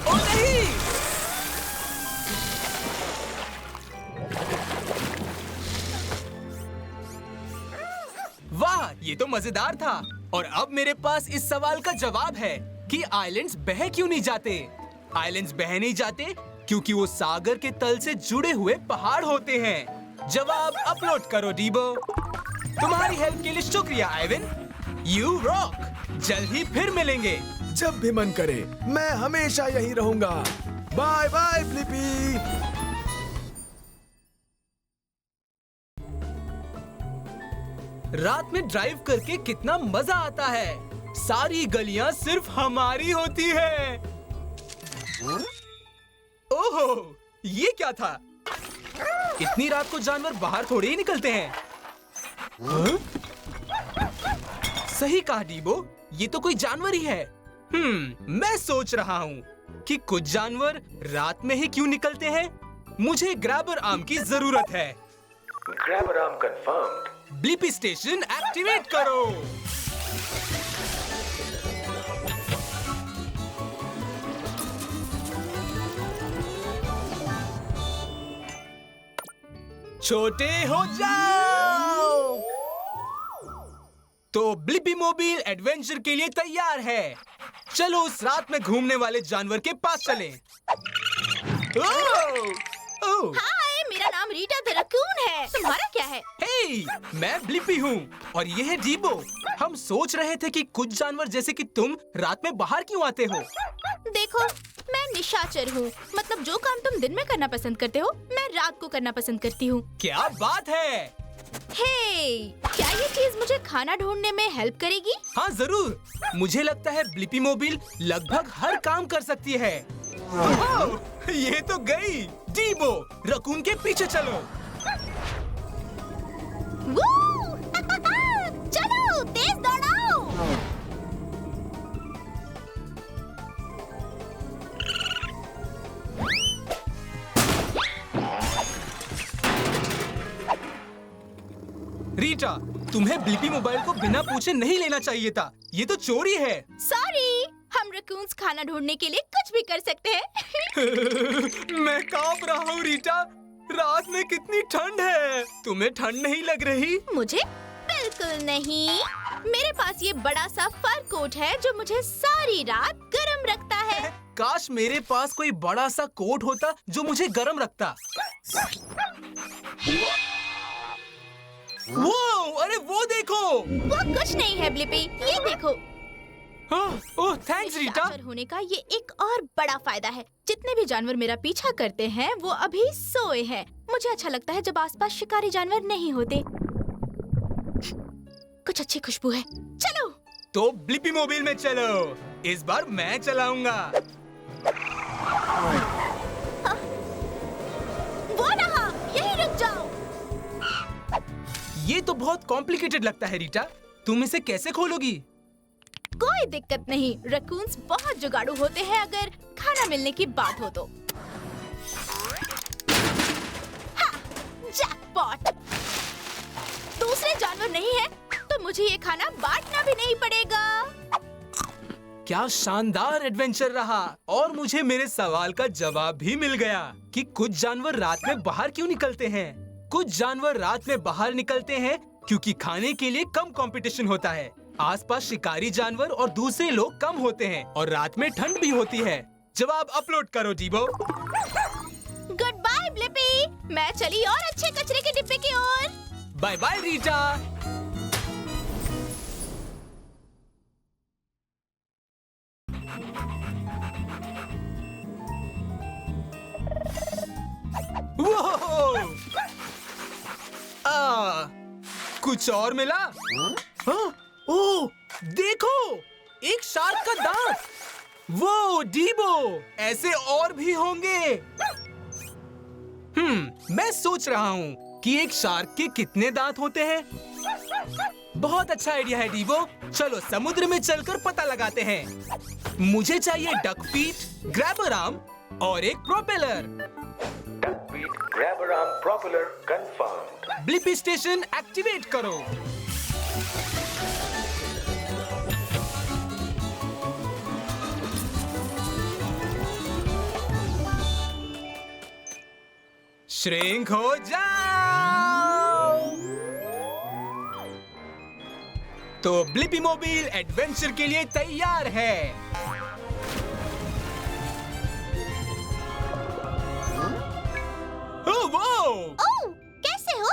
ओह नहीं! वाह, ये तो मजेदार था। और अब मेरे पास इस सवाल का जवाब है कि आइलैंड्स बह क्यों नहीं जाते? आइलैंड्स बह नहीं जाते क्योंकि वो सागर के तल से जुड़े हुए पहाड़ होते हैं। जवाब अपलोड करो डीबो। तुम्हारी हेल्प के लिए शुक्रिया आइवन। You rock. जल्द ही फिर मिलेंगे। जब भी मन करे, मैं हमेशा यही रहूंगा। Bye bye Blippi. रात में ड्राइव करके कितना मजा आता है। सारी गलियां सिर्फ हमारी होती है। ओहो, ये क्या था? इतनी रात को जानवर बाहर थोड़े ही निकलते हैं। हाँ? सही कहा डीबो, ये तो कोई जानवर ही है। मैं सोच रहा हूँ कि कुछ जानवर रात में ही क्यों निकलते हैं। मुझे ग्रैबर आर्म की जरूरत है। Grabber arm confirmed. Blippi station activate करो। छोटे हो जाओ। तो ब्लिपी मोबाइल एडवेंचर के लिए तैयार है। चलो उस रात में घूमने वाले जानवर के पास चलें। हाय, मेरा नाम रीटा द रकून है। तुम्हारा क्या है? हे, मैं ब्लिपी हूँ और ये है डीबो। हम सोच रहे थे कि कुछ जानवर जैसे कि तुम रात में बाहर क्यों आते हो? देखो, मैं निशाचर हूँ। मतलब जो काम तुम दिन में करना पसंद करते हो, मैं रात को करना पसंद करती हूँ। क्या बात है? हे, क्या ये चीज मुझे खाना ढूंढने में हेल्प करेगी? हाँ जरूर। मुझे लगता है ब्लिपी मोबाइल लगभग हर काम कर सकती है। ओह, ये तो गई। डीबो, रकून के पीछे चलो। चलो, तेज दौड़ाओ। रीटा, तुम्हें ब्लिपी मोबाइल को बिना पूछे नहीं लेना चाहिए था। ये तो चोरी है। सॉरी, हम रकून्स खाना ढूंढने के लिए कुछ भी कर सकते हैं। मैं कांप रहा हूँ रीटा। रात में कितनी ठंड है। तुम्हें ठंड नहीं लग रही? मुझे बिल्कुल नहीं। मेरे पास ये बड़ा सा फर कोट है जो मुझे सारी रात गर्म रखता है। काश मेरे पास कोई बड़ा सा कोट होता जो मुझे गर्म रखता। वो, अरे वो देखो। वो कुछ नहीं है ब्लिपी, ये देखो। ओह, थैंक्स रीटा। निशाचर होने का ये एक और बड़ा फायदा है। जितने भी जानवर मेरा पीछा करते हैं वो अभी सोए हैं। मुझे अच्छा लगता है जब आसपास शिकारी जानवर नहीं होते। कुछ अच्छी खुशबू है। चलो। तो ब्लिपी मोबाइल में चलो। इस बार मैं चलाऊंगा। वो रहा, यहीं रुक जाओ। ये तो बहुत कॉम्प्लिकेटेड लगता है रीटा। तुम इसे कैसे खोलोगी? कोई दिक्कत नहीं, रकून्स बहुत जुगाड़ू होते हैं अगर खाना मिलने की बात हो तो। जैकपॉट। दूसरे जानवर नहीं है तो मुझे ये खाना बांटना भी नहीं पड़ेगा। क्या शानदार एडवेंचर रहा। और मुझे मेरे सवाल का जवाब भी मिल गया कि कुछ जानवर रात में बाहर क्यों निकलते हैं। कुछ जानवर रात में बाहर निकलते हैं क्योंकि खाने के लिए कम कंपटीशन होता है। आसपास शिकारी जानवर और दूसरे लोग कम होते हैं और रात में ठंड भी होती है। जवाब अपलोड करो डीबो। Good bye Blippi. मैं चली और अच्छे कचरे के डिब्बे की ओर। Bye bye Rita. कुछ और मिला? हाँ? ओह, देखो, एक शार्क का दांत। वो डीबो, ऐसे और भी होंगे। मैं सोच रहा हूँ कि एक शार्क के कितने दांत होते हैं। बहुत अच्छा आइडिया है डीबो। चलो समुद्र में चलकर पता लगाते हैं। मुझे चाहिए डक फीट, ग्रैबर आर्म और एक propeller. Duck feet, grabber arm, propeller confirmed. Blippi station activate करो। श्रिंक हो जाओ। तो ब्लिपी मोबाइल एडवेंचर के लिए तैयार है। ओह, कैसे हो?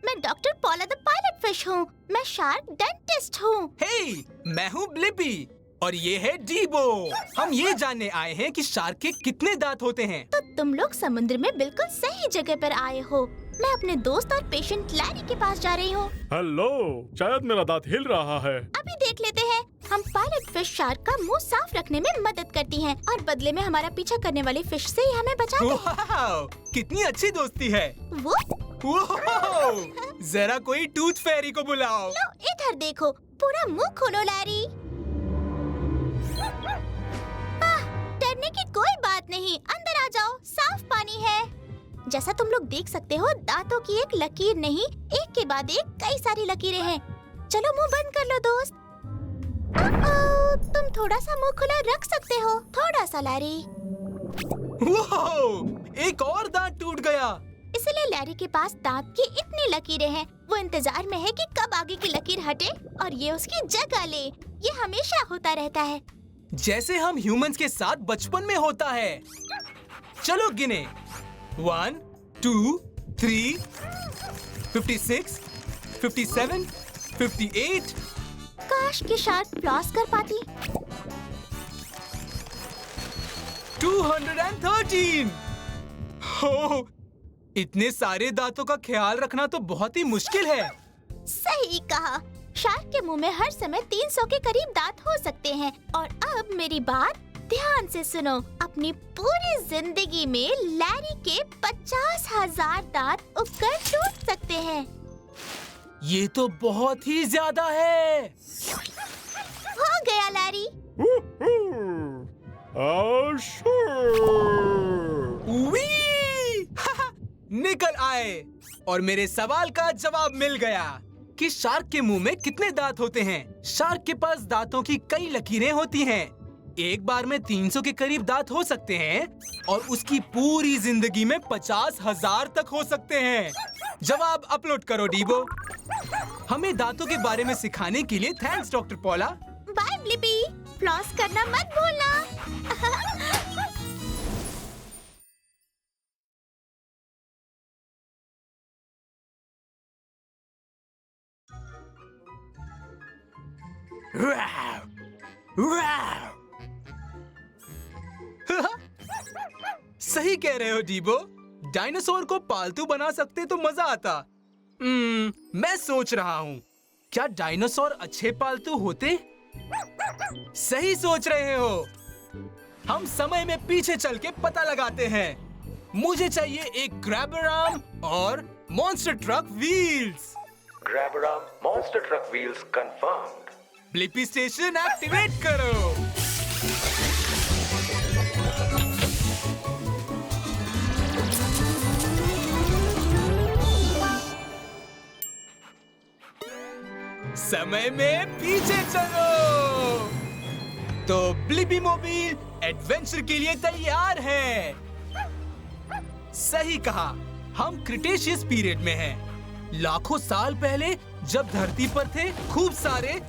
मैं डॉक्टर पॉला द पायलट फिश हूँ। मैं शार्क डेंटिस्ट हूँ। हे, मैं हूँ ब्लिपी और ये है डीबो। हम ये जानने आए हैं कि शार्क के कितने दांत होते हैं। तो तुम लोग समुद्र में बिल्कुल सही जगह पर आए हो। मैं अपने दोस्त और पेशेंट लैरी के पास जा रही हूँ। हेलो, शायद मेरा दांत हिल रहा है। अभी देख लेते हैं। हम पायलट फिश शार्क का मुंह साफ रखने में मदद करती हैं और बदले में हमारा पीछा करने वाले फिश से हमें बचाते हैं। कितनी अच्छी दोस्ती है। वो जरा कोई टूथ फेरी को बुलाओ। लो इधर देखो, पूरा मुंह खोलो लैरी। डरने की कोई बात नहीं, अंदर आ जाओ, साफ पानी है। जैसा तुम लोग देख सकते हो, दांतों की एक लकीर नहीं, एक के बाद एक कई सारी लकीरें हैं। चलो मुंह बंद कर लो दोस्त। तुम थोड़ा सा मुंह खुला रख सकते हो, थोड़ा सा लैरी। एक और दांत टूट गया। इसलिए लैरी के पास दांत की इतनी लकीरें हैं। वो इंतजार में है कि कब आगे की लकीर हटे और ये उसकी जगह ले। ये हमेशा होता रहता है, जैसे हम ह्यूमंस के साथ बचपन में होता है। चलो गिने, 1, 2, 3, 56, 57, 58। काश कि शार्क फ्लॉस कर पाती। 213। हो, इतने सारे दांतों का ख्याल रखना तो बहुत ही मुश्किल है। सही कहा। शार्क के मुंह में हर समय 300 के करीब दांत हो सकते हैं। और अब मेरी बात ध्यान से सुनो। अपनी पूरी जिंदगी में लैरी के 50,000 दांत उगकर टूट सकते हैं। ये तो बहुत ही ज्यादा है। हो गया लैरी। निकल आए और मेरे सवाल का जवाब मिल गया कि शार्क के मुंह में कितने दांत होते हैं। शार्क के पास दांतों की कई लकीरें होती हैं। एक बार में 300 के करीब दांत हो सकते हैं और उसकी पूरी जिंदगी में 50,000 तक हो सकते हैं। जवाब अपलोड करो डीबो। हमें दांतों के बारे में सिखाने के लिए thanks doctor Paula. Bye Blippi, floss करना मत भूलना। सही कह रहे हो डीबो। डायनासोर को पालतू बना सकते तो मजा आता। मैं सोच रहा हूँ, क्या डायनासोर अच्छे पालतू होते? सही सोच रहे हो। हम समय में पीछे चल के पता लगाते हैं। मुझे चाहिए एक ग्रैबर आर्म और monster truck wheels. Grabber arm, monster truck wheels confirmed. Blippi station activate करो। समय में पीछे चलो। तो ब्लिपी मोबाइल एडवेंचर के लिए तैयार है। सही कहा, हम क्रिटेशियस पीरियड में हैं। लाखों साल पहले जब धरती पर थे खूब सारे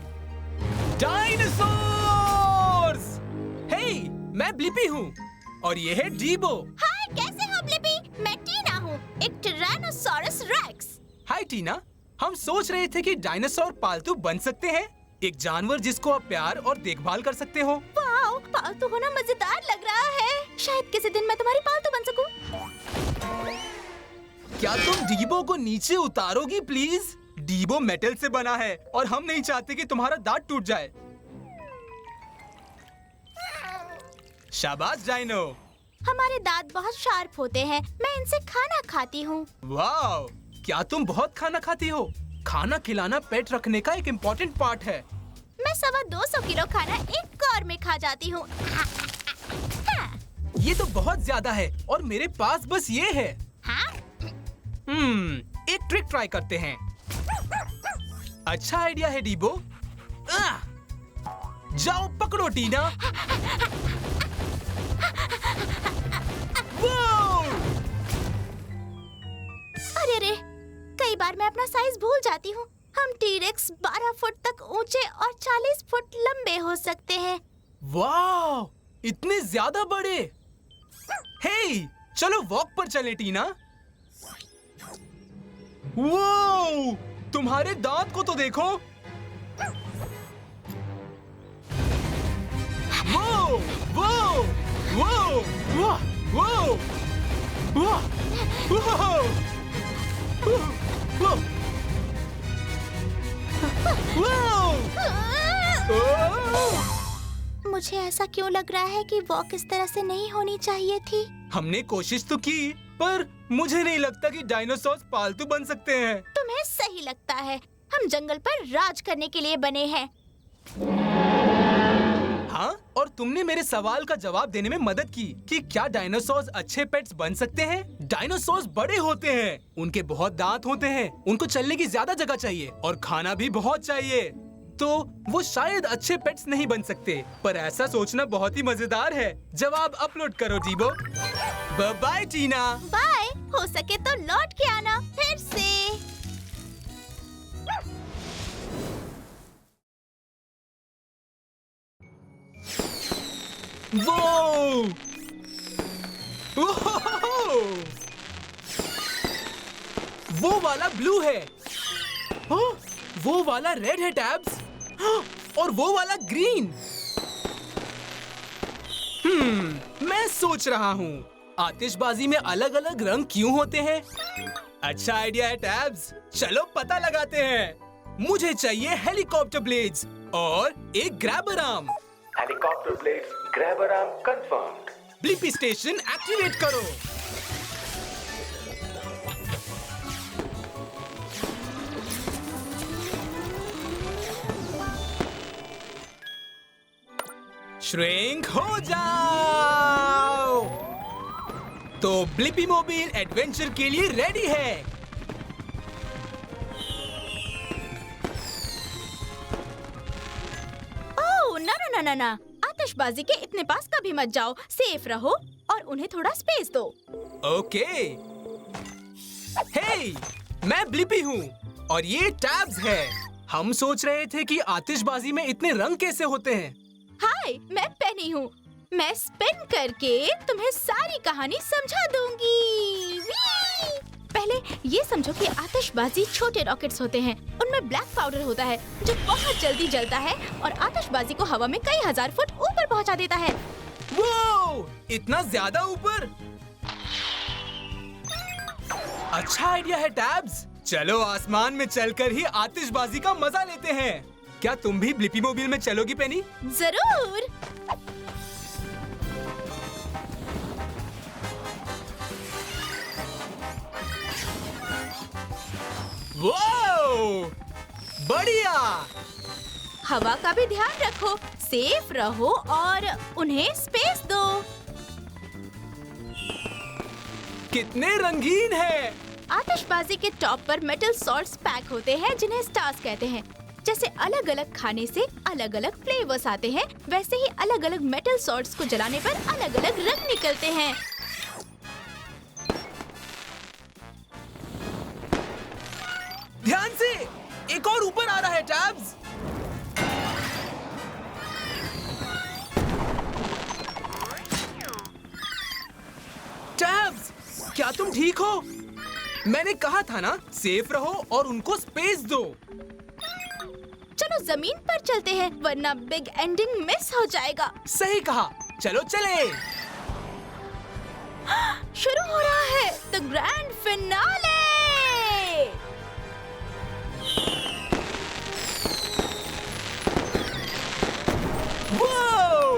डायनासोर्स। हे, मैं ब्लिपी हूँ और ये है डीबो। हाय, कैसे हो ब्लिपी? मैं टीना हूँ, एक टिरानोसॉरस रेक्स। हाय टीना, हम सोच रहे थे कि डायनासोर पालतू बन सकते हैं, एक जानवर जिसको आप प्यार और देखभाल कर सकते हो। वाओ, पालतू होना मजेदार लग रहा है। शायद किसी दिन मैं तुम्हारी पालतू बन सकूं। क्या तुम डीबो को नीचे उतारोगी प्लीज? डीबो मेटल से बना है और हम नहीं चाहते कि तुम्हारा दांत टूट जाए। शाबाश डाइनो। हमारे दांत बहुत शार्प होते हैं। मैं इनसे खाना खाती हूँ। वाह, क्या तुम बहुत खाना खाती हो? खाना खिलाना पेट रखने का एक इम्पोर्टेंट पार्ट है। मैं 250 किलो खाना एक कौर में खा जाती हूँ। ये तो बहुत ज्यादा है और मेरे पास बस ये है। एक ट्रिक ट्राई करते हैं। अच्छा आइडिया है डीबो। जाओ पकड़ो टीना। अरे कई बार मैं अपना साइज भूल जाती हूँ। हम टी-रेक्स 12 फुट तक ऊंचे और 40 फुट लंबे हो सकते हैं। वाह, इतने ज्यादा बड़े। हे, चलो वॉक पर चले टीना। वाह, तुम्हारे दांत को तो देखो। वाह, वाह, वाह, वाह, वाह, वाह, वाह, मुझे ऐसा क्यों लग रहा है कि वॉक इस तरह से नहीं होनी चाहिए थी? हमने कोशिश तो की, पर मुझे नहीं लगता कि डायनासोर पालतू बन सकते हैं। तुम्हें सही लगता है। हम जंगल पर राज करने के लिए बने हैं। हाँ, और तुमने मेरे सवाल का जवाब देने में मदद की कि क्या डायनासोर अच्छे पेट्स बन सकते हैं। डायनासोर बड़े होते हैं, उनके बहुत दांत होते हैं, उनको चलने की ज्यादा जगह चाहिए और खाना भी बहुत चाहिए, तो वो शायद अच्छे पेट्स नहीं बन सकते। पर ऐसा सोचना बहुत ही मजेदार है। जवाब अपलोड करो डीबो। बाय टीना। बाय। हो सके तो लौट के आना फिर से। वो वाला ब्लू है। वो वाला रेड है टैब्स। और वो वाला ग्रीन। मैं सोच रहा हूँ आतिशबाजी में अलग अलग रंग क्यों होते हैं। अच्छा आइडिया है टैब्स, चलो पता लगाते हैं। मुझे चाहिए हेलीकॉप्टर ब्लेड्स और एक grabber arm. Helicopter blades, grabber arm confirmed. Blippi station activate करो। श्रिंक हो जाओ। तो ब्लिपी मोबाइल एडवेंचर के लिए रेडी है। ओह ना, आतिशबाजी के इतने पास कभी मत जाओ। सेफ रहो और उन्हें थोड़ा स्पेस दो। ओके। हे, मैं ब्लिपी हूँ और ये टैब्स है। हम सोच रहे थे कि आतिशबाजी में इतने रंग कैसे होते हैं। हाय, मैं पेनी हूँ। मैं स्पिन करके तुम्हें सारी कहानी समझा दूंगी। पहले ये समझो कि आतिशबाजी छोटे रॉकेट्स होते हैं। उनमें ब्लैक पाउडर होता है जो बहुत जल्दी जलता है और आतिशबाजी को हवा में कई हजार फुट ऊपर पहुंचा देता है। वो इतना ज्यादा ऊपर। अच्छा आइडिया है टैब्स। चलो आसमान में चलकर ही आतिशबाजी का मजा लेते हैं। क्या तुम भी ब्लिपी मोबाइल में चलोगी पेनी? जरूर। वाओ, बढ़िया। हवा का भी ध्यान रखो, सेफ रहो और उन्हें स्पेस दो। कितने रंगीन है। आतिशबाजी के टॉप पर मेटल सॉर्ट्स पैक होते हैं जिन्हें स्टार्स कहते हैं। जैसे अलग अलग खाने से अलग अलग फ्लेवर्स आते हैं, वैसे ही अलग अलग मेटल सॉर्ट्स को जलाने पर अलग अलग रंग निकलते हैं। ध्यान से, एक और ऊपर आ रहा है टैब्स। टैब्स, क्या तुम ठीक हो? मैंने कहा था ना, सेफ रहो और उनको स्पेस दो। चलो जमीन पर चलते हैं, वरना बिग एंडिंग मिस हो जाएगा। सही कहा, चलो चले। शुरू हो रहा है। The grand finale.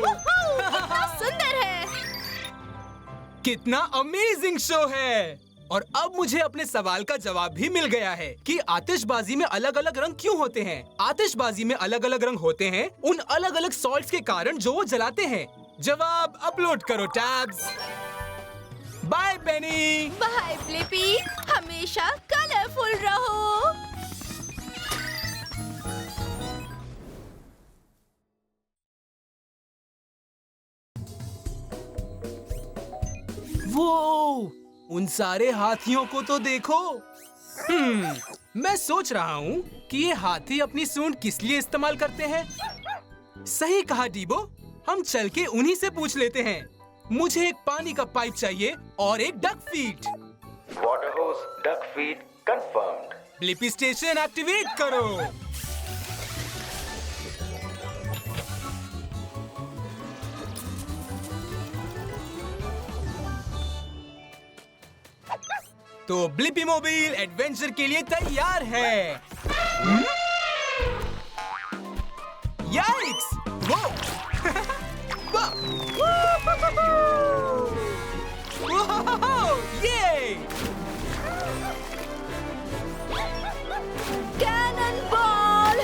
कितना सुंदर है। कितना अमेजिंग शो है। और अब मुझे अपने सवाल का जवाब भी मिल गया है कि आतिशबाजी में अलग अलग रंग क्यों होते हैं। आतिशबाजी में अलग अलग रंग होते हैं उन अलग अलग सॉल्ट्स के कारण जो वो जलाते हैं। जवाब अपलोड करो टैब्स। बाय पेनी। बाय ब्लिपी, हमेशा कलरफुल रहो। वो उन सारे हाथियों को तो देखो। मैं सोच रहा हूँ कि ये हाथी अपनी सूंड किस लिए इस्तेमाल करते हैं। सही कहा डीबो, हम चल के उन्हीं से पूछ लेते हैं। मुझे एक पानी का पाइप चाहिए और एक duck feed. Water hose duck feed confirmed. Blippi station activate करो। तो ब्लिपी मोबाइल एडवेंचर के लिए तैयार है। याइक्स! वो! ये! Cannon ball.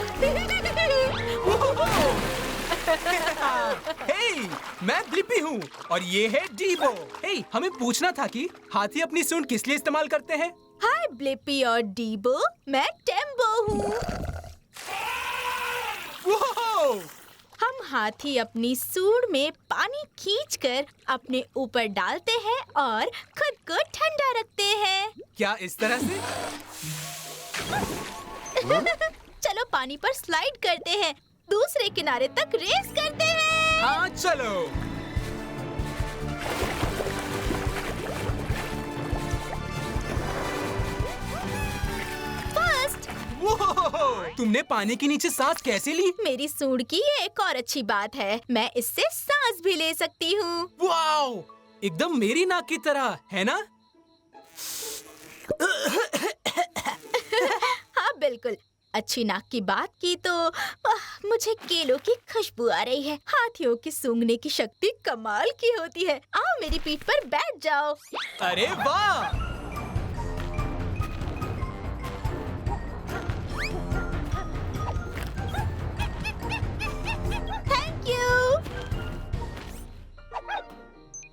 हे, मैं ब्लिपी हूँ और ये है डीबो। हे, हमें पूछना था कि हाथी अपनी सूंड किस लिए इस्तेमाल करते हैं। हाय ब्लिपी और डीबो, मैं टेम्बो हूँ। हम हाथी अपनी सूंड में पानी खींचकर अपने ऊपर डालते हैं और खुद को ठंडा रखते हैं। क्या इस तरह से? चलो पानी पर स्लाइड करते हैं, दूसरे किनारे तक रेस करते हैं। हाँ चलो। फर्स्ट। तुमने पानी के नीचे सांस कैसे ली? मेरी सूंड की ये एक और अच्छी बात है, मैं इससे सांस भी ले सकती हूँ। वाओ! एकदम मेरी नाक की तरह, है ना? हाँ बिल्कुल। अच्छी नाक की बात की तो मुझे केलों की खुशबू आ रही है। हाथियों की सूंघने की शक्ति कमाल की होती है। आओ मेरी पीठ पर बैठ जाओ। अरे वाह! Thank you.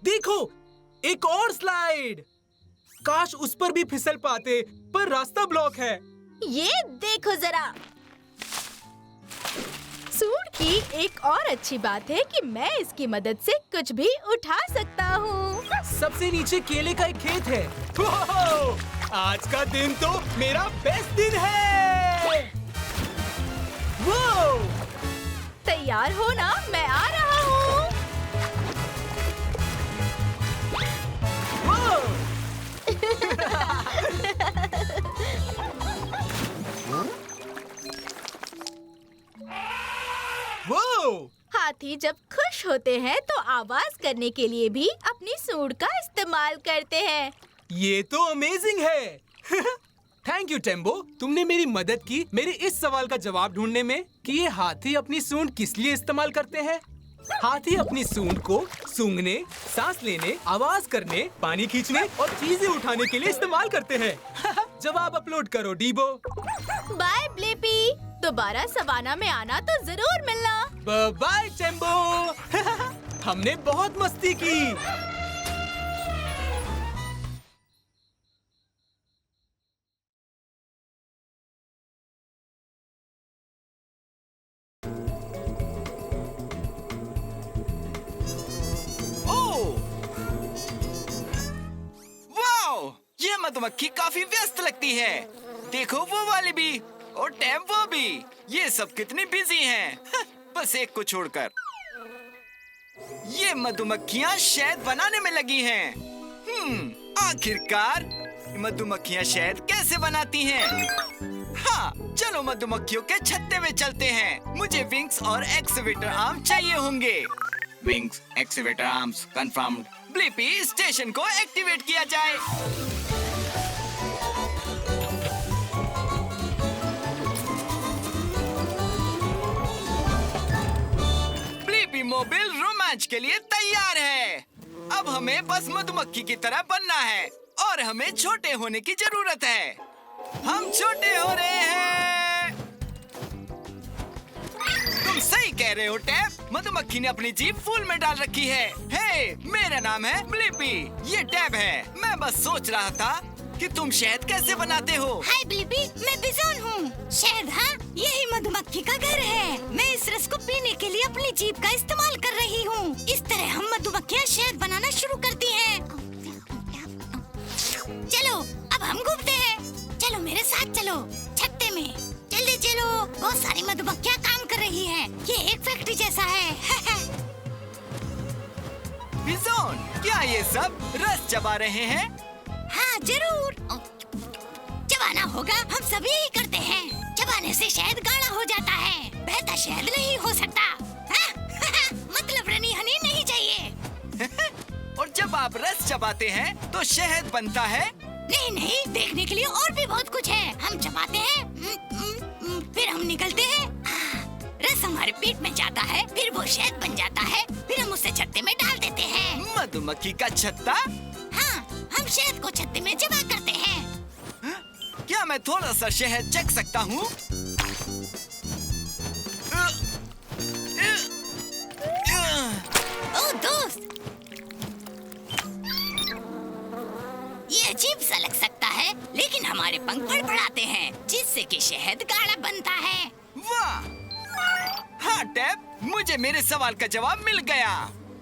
देखो, एक और स्लाइड। काश उस पर भी फिसल पाते, पर रास्ता ब्लॉक है। ये देखो जरा। सूंड की एक और अच्छी बात है कि मैं इसकी मदद से कुछ भी उठा सकता हूँ। सबसे नीचे केले का एक खेत है। ओहो! आज का दिन तो मेरा बेस्ट दिन है। वो! तैयार हो ना? मैं आ रहा हूँ। वो! हाथी जब खुश होते हैं तो आवाज करने के लिए भी अपनी सूंड का इस्तेमाल करते हैं। ये तो अमेजिंग है। थैंक यू टेम्बो, तुमने मेरी मदद की मेरे इस सवाल का जवाब ढूंढने में कि ये हाथी अपनी सूंड किस लिए इस्तेमाल करते हैं। हाथी अपनी सूंड को सूंघने, सांस लेने, आवाज करने, पानी खींचने और चीजें उठाने के लिए इस्तेमाल करते हैं। जवाब अपलोड करो डीबो। बाय ब्लिपी, दोबारा सवाना में आना तो जरूर मिलना। बाय टेम्बो। हमने बहुत मस्ती की। ये मधुमक्खी काफी व्यस्त लगती है। देखो वो वाली भी और टेम्पो भी। ये सब कितनी बिजी हैं। बस एक को छोड़कर। ये मधुमक्खियाँ शहद बनाने में लगी हैं। आखिरकार मधुमक्खियाँ शहद कैसे बनाती हैं? हाँ, चलो मधुमक्खियों के छत्ते में चलते हैं। मुझे विंग्स और एक्सीवेटर आर्म चाहिए होंगे। Wings, excavator arms, confirmed. Blippi station station को एक्टिवेट किया जाए। ब्लिपी मोबाइल रोमांच के लिए तैयार है। अब हमें बस मधुमक्खी की तरह बनना है और हमें छोटे होने की जरूरत है। हम छोटे हो रहे हैं। तुम सही कह रहे हो टैब। मधुमक्खी ने अपनी जीभ फूल में डाल रखी है। हे, मेरा नाम है ब्लिपी। ये टैब है। मैं बस सोच रहा था कि तुम शहद कैसे बनाते हो। हाय ब्लिपी, मैं बिजोन हूँ। शहद, हाँ, यही मधुमक्खी का घर है। मैं इस रस को पीने के लिए अपनी जीभ का इस्तेमाल कर रही हूँ। इस तरह हम मधुमक्खियाँ शहद बनाना शुरू करती हैं। चलो, अब हम घूमते हैं। चलो मेरे साथ चलो, छत्ते में। जल्दी चलो, बहुत सारी मधुमक्खियाँ काम कर रही हैं। ये एक फैक्ट्री जैसा है। बिजोन, क्या ये सब रस चबा रहे हैं? हाँ जरूर, चबाना होगा। हम सभी यही करते हैं। चबाने से शहद गाढ़ा हो जाता है। बहता शहद नहीं हो सकता। मतलब रनी हनी नहीं चाहिए। और जब आप रस चबाते हैं तो शहद बनता है? नहीं, देखने के लिए और भी बहुत कुछ है। हम चबाते हैं, फिर हम निकलते हैं। रस हमारे पेट में जाता है, फिर वो शहद बन जाता है, फिर हम उसे छत्ते में डाल देते हैं। मधुमक्खी का छत्ता? हाँ, हम शहद को छत्ते में जमा करते हैं। क्या मैं थोड़ा सा शहद चख सकता हूँ? ओ दोस्त, ये अजीब सा लग सकता है, लेकिन हमारे पंख फड़फड़ाते हैं, जिससे कि शहद गाढ़ा बनता है। वाह! हाँ टैब, मुझे मेरे सवाल का जवाब मिल गया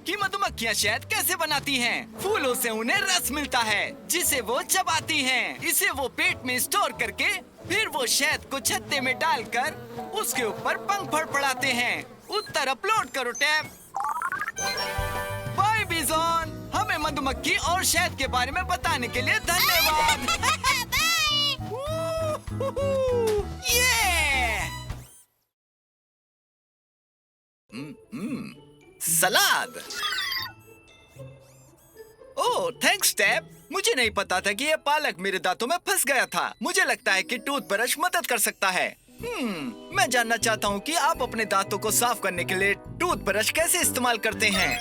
कि मधुमक्खियाँ शहद कैसे बनाती हैं। फूलों से उन्हें रस मिलता है, जिसे वो चबाती हैं। इसे वो पेट में स्टोर करके फिर वो शहद को छत्ते में डालकर उसके ऊपर पंख फड़फड़ाते हैं। उत्तर अपलोड करो टैब। बाय बिजोन, हमें मधुमक्खी और शहद के बारे में बताने के लिए धन्यवाद। सलाद। ओह, थैंक्स टैब। मुझे नहीं पता था कि ये पालक मेरे दांतों में फंस गया था। मुझे लगता है कि टूथब्रश मदद कर सकता है। मैं जानना चाहता हूँ कि आप अपने दांतों को साफ करने के लिए टूथब्रश कैसे इस्तेमाल करते हैं।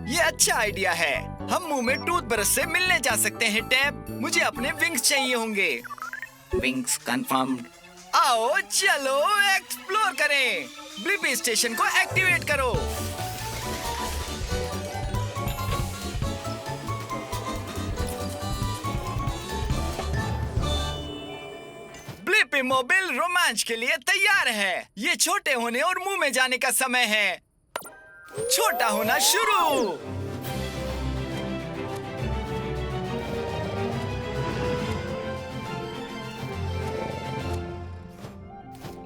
ये अच्छा आइडिया है। हम मुंह में टूथब्रश से मिलने जा सकते हैं टैब। मुझे अपने विंग्स चाहिए होंगे। Wings confirmed. आओ चलो एक्सप्लोर करें। ब्लिपी स्टेशन को एक्टिवेट करो। ब्लिपी मोबाइल रोमांच के लिए तैयार है। ये छोटे होने और मुंह में जाने का समय है। छोटा होना शुरू।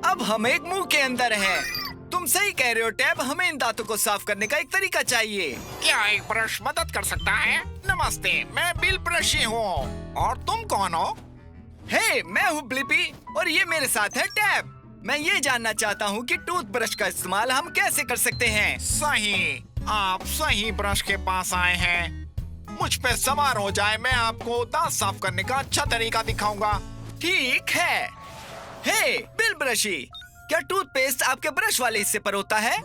अब हम एक मुंह के अंदर हैं। तुम सही कह रहे हो टैब, हमें इन दांतों को साफ करने का एक तरीका चाहिए। क्या एक ब्रश मदद कर सकता है? नमस्ते, मैं बिल ब्रशी हूँ। और तुम कौन हो? हे, मैं हूँ ब्लिपी और ये मेरे साथ है टैब। मैं ये जानना चाहता हूँ कि टूथब्रश का इस्तेमाल हम कैसे कर सकते हैं। सही, आप सही ब्रश के पास आए हैं। मुझ पे सवार हो जाए, मैं आपको दांत साफ करने का अच्छा तरीका दिखाऊंगा। ठीक है। हे बिल ब्रशी, क्या टूथपेस्ट आपके ब्रश वाले हिस्से पर होता है?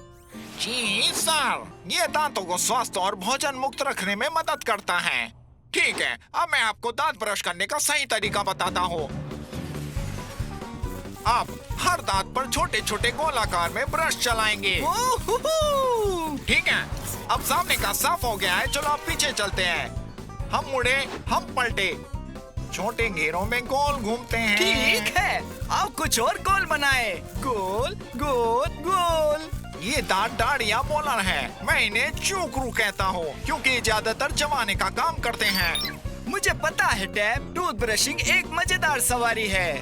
जी सर, ये दांतों को स्वस्थ और भोजन मुक्त रखने में मदद करता है। ठीक है, अब मैं आपको दांत ब्रश करने का सही तरीका बताता हूँ। आप हर दांत पर छोटे छोटे गोलाकार में ब्रश चलाएंगे। ठीक है, अब सामने का साफ हो गया है। चलो अब पीछे चलते हैं। हम मुड़े, हम पलटे, छोटे घेरों में गोल घूमते हैं। ठीक है, आप कुछ और गोल बनाए। गोल गोल गोल। ये दांत दाढ़िया मोलर है। मैं इन्हें चूकरू कहता हूँ क्योंकि ज्यादातर चबाने का काम करते हैं। मुझे पता है टैब, टूथ ब्रशिंग एक मजेदार सवारी है।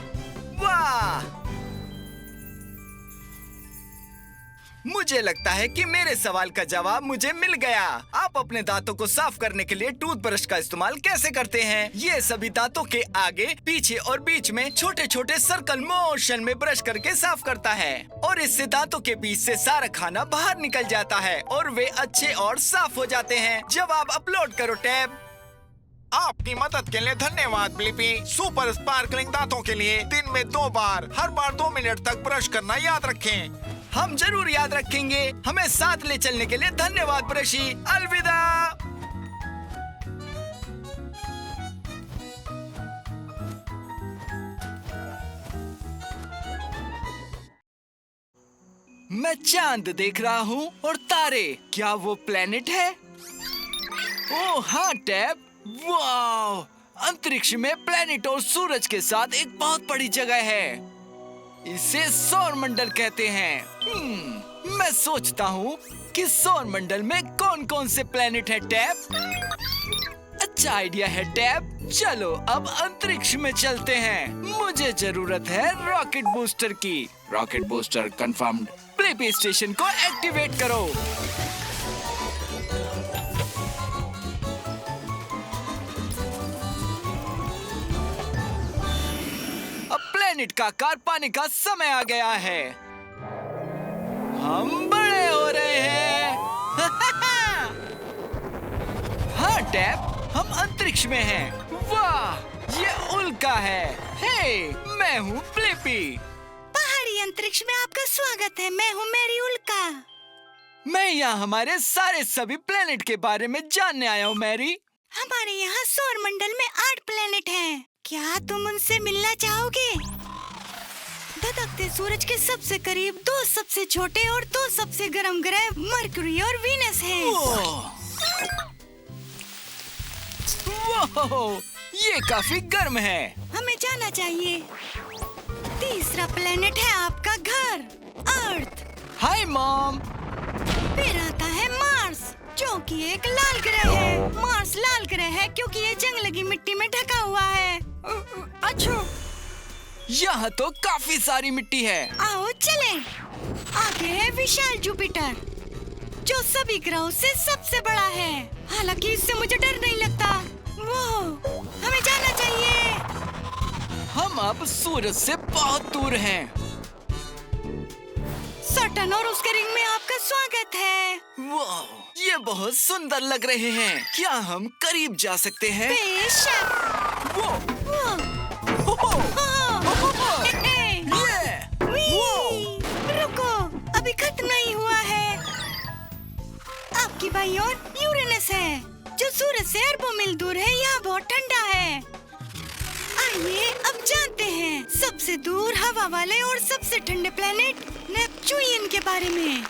वाह! मुझे लगता है कि मेरे सवाल का जवाब मुझे मिल गया। आप अपने दांतों को साफ करने के लिए टूथब्रश का इस्तेमाल कैसे करते हैं? ये सभी दांतों के आगे, पीछे और बीच में छोटे छोटे सर्कल मोशन में ब्रश करके साफ करता है और इससे दांतों के बीच से सारा खाना बाहर निकल जाता है और वे अच्छे और साफ हो जाते हैं। जवाब अपलोड करो टैब। आपकी मदद के लिए धन्यवाद ब्लिपी। सुपर स्पार्कलिंग दांतों के लिए दिन में 2 बार, हर बार 2 मिनट तक ब्रश करना याद रखें। हम जरूर याद रखेंगे। हमें साथ ले चलने के लिए धन्यवाद ब्रशी। अलविदा। मैं चांद देख रहा हूँ और तारे। क्या वो प्लेनेट है? ओह हाँ टैब, वाह! अंतरिक्ष में प्लेनेट और सूरज के साथ एक बहुत बड़ी जगह है। इसे सौर मंडल कहते हैं। मैं सोचता हूँ कि सौर मंडल में कौन कौन से प्लेनेट है टैब। अच्छा आइडिया है टैब। चलो अब अंतरिक्ष में चलते हैं। मुझे जरूरत है रॉकेट बूस्टर की। Rocket booster confirmed. Blippi station को एक्टिवेट करो। प्लेनेट का आकार पाने का समय आ गया है। हम बड़े हो रहे हैं। हाँ टैब, हम अंतरिक्ष में हैं। वाह, ये उल्का है। हे, मैं हूँ ब्लिपी। पहाड़ी अंतरिक्ष में आपका स्वागत है। मैं हूँ मैरी उल्का। मैं यहाँ हमारे सारे सभी प्लेनेट के बारे में जानने आया हूँ मैरी। हमारे यहाँ सौर मंडल में 8 प्लेनेट हैं। क्या तुम उनसे मिलना चाहोगे? धधकते सूरज के सबसे करीब 2 सबसे छोटे और 2 सबसे गर्म ग्रह मरकरी और वीनस हैं। वाह, ये काफी गर्म है। हमें जाना चाहिए। तीसरा प्लेनेट है आपका घर, अर्थ। Hi mom. फिर आता है मार्स, जो कि एक लाल ग्रह है। मार्स लाल ग्रह है क्योंकि ये जंग लगी मिट्टी में ढका हुआ है। अच्छा, यहाँ तो काफी सारी मिट्टी है। आओ चलें। आगे है विशाल जुपिटर, जो सभी ग्रहों से सबसे बड़ा है। हालांकि इससे मुझे डर नहीं लगता। वो हमें जाना चाहिए। हम अब सूरज से बहुत दूर हैं। सटर्न और उसके रिंग में आपका स्वागत है। वाह, ये बहुत सुंदर लग रहे हैं। क्या हम करीब जा सकते हैं? बेशक। रुको, अभी खत्म नहीं हुआ है। आपकी बाईं ओर यूरेनस है, जो सूरज से अरबों मील दूर है। यहाँ बहुत ठंडा है। आइए अब जानते हैं सबसे दूर हवा वाले और सबसे ठंडे प्लेनेट नेपच्यून के बारे में।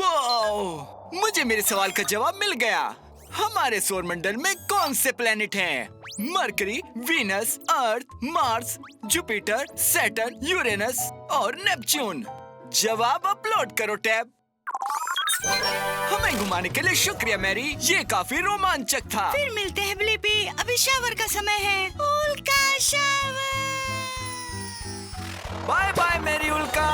वाह, मुझे मेरे सवाल का जवाब मिल गया। हमारे सौर मंडल में कौन से प्लेनेट हैं? मरकरी, वीनस, अर्थ, मार्स, जुपिटर, सैटर्न, यूरेनस और नेपच्यून। जवाब अपलोड करो टैब। हमें घुमाने के लिए शुक्रिया मैरी, ये काफी रोमांचक था। फिर मिलते हैं ब्लिपी। अभी शावर का समय है। उल्का शावर। बाय बाय मैरी उल्का।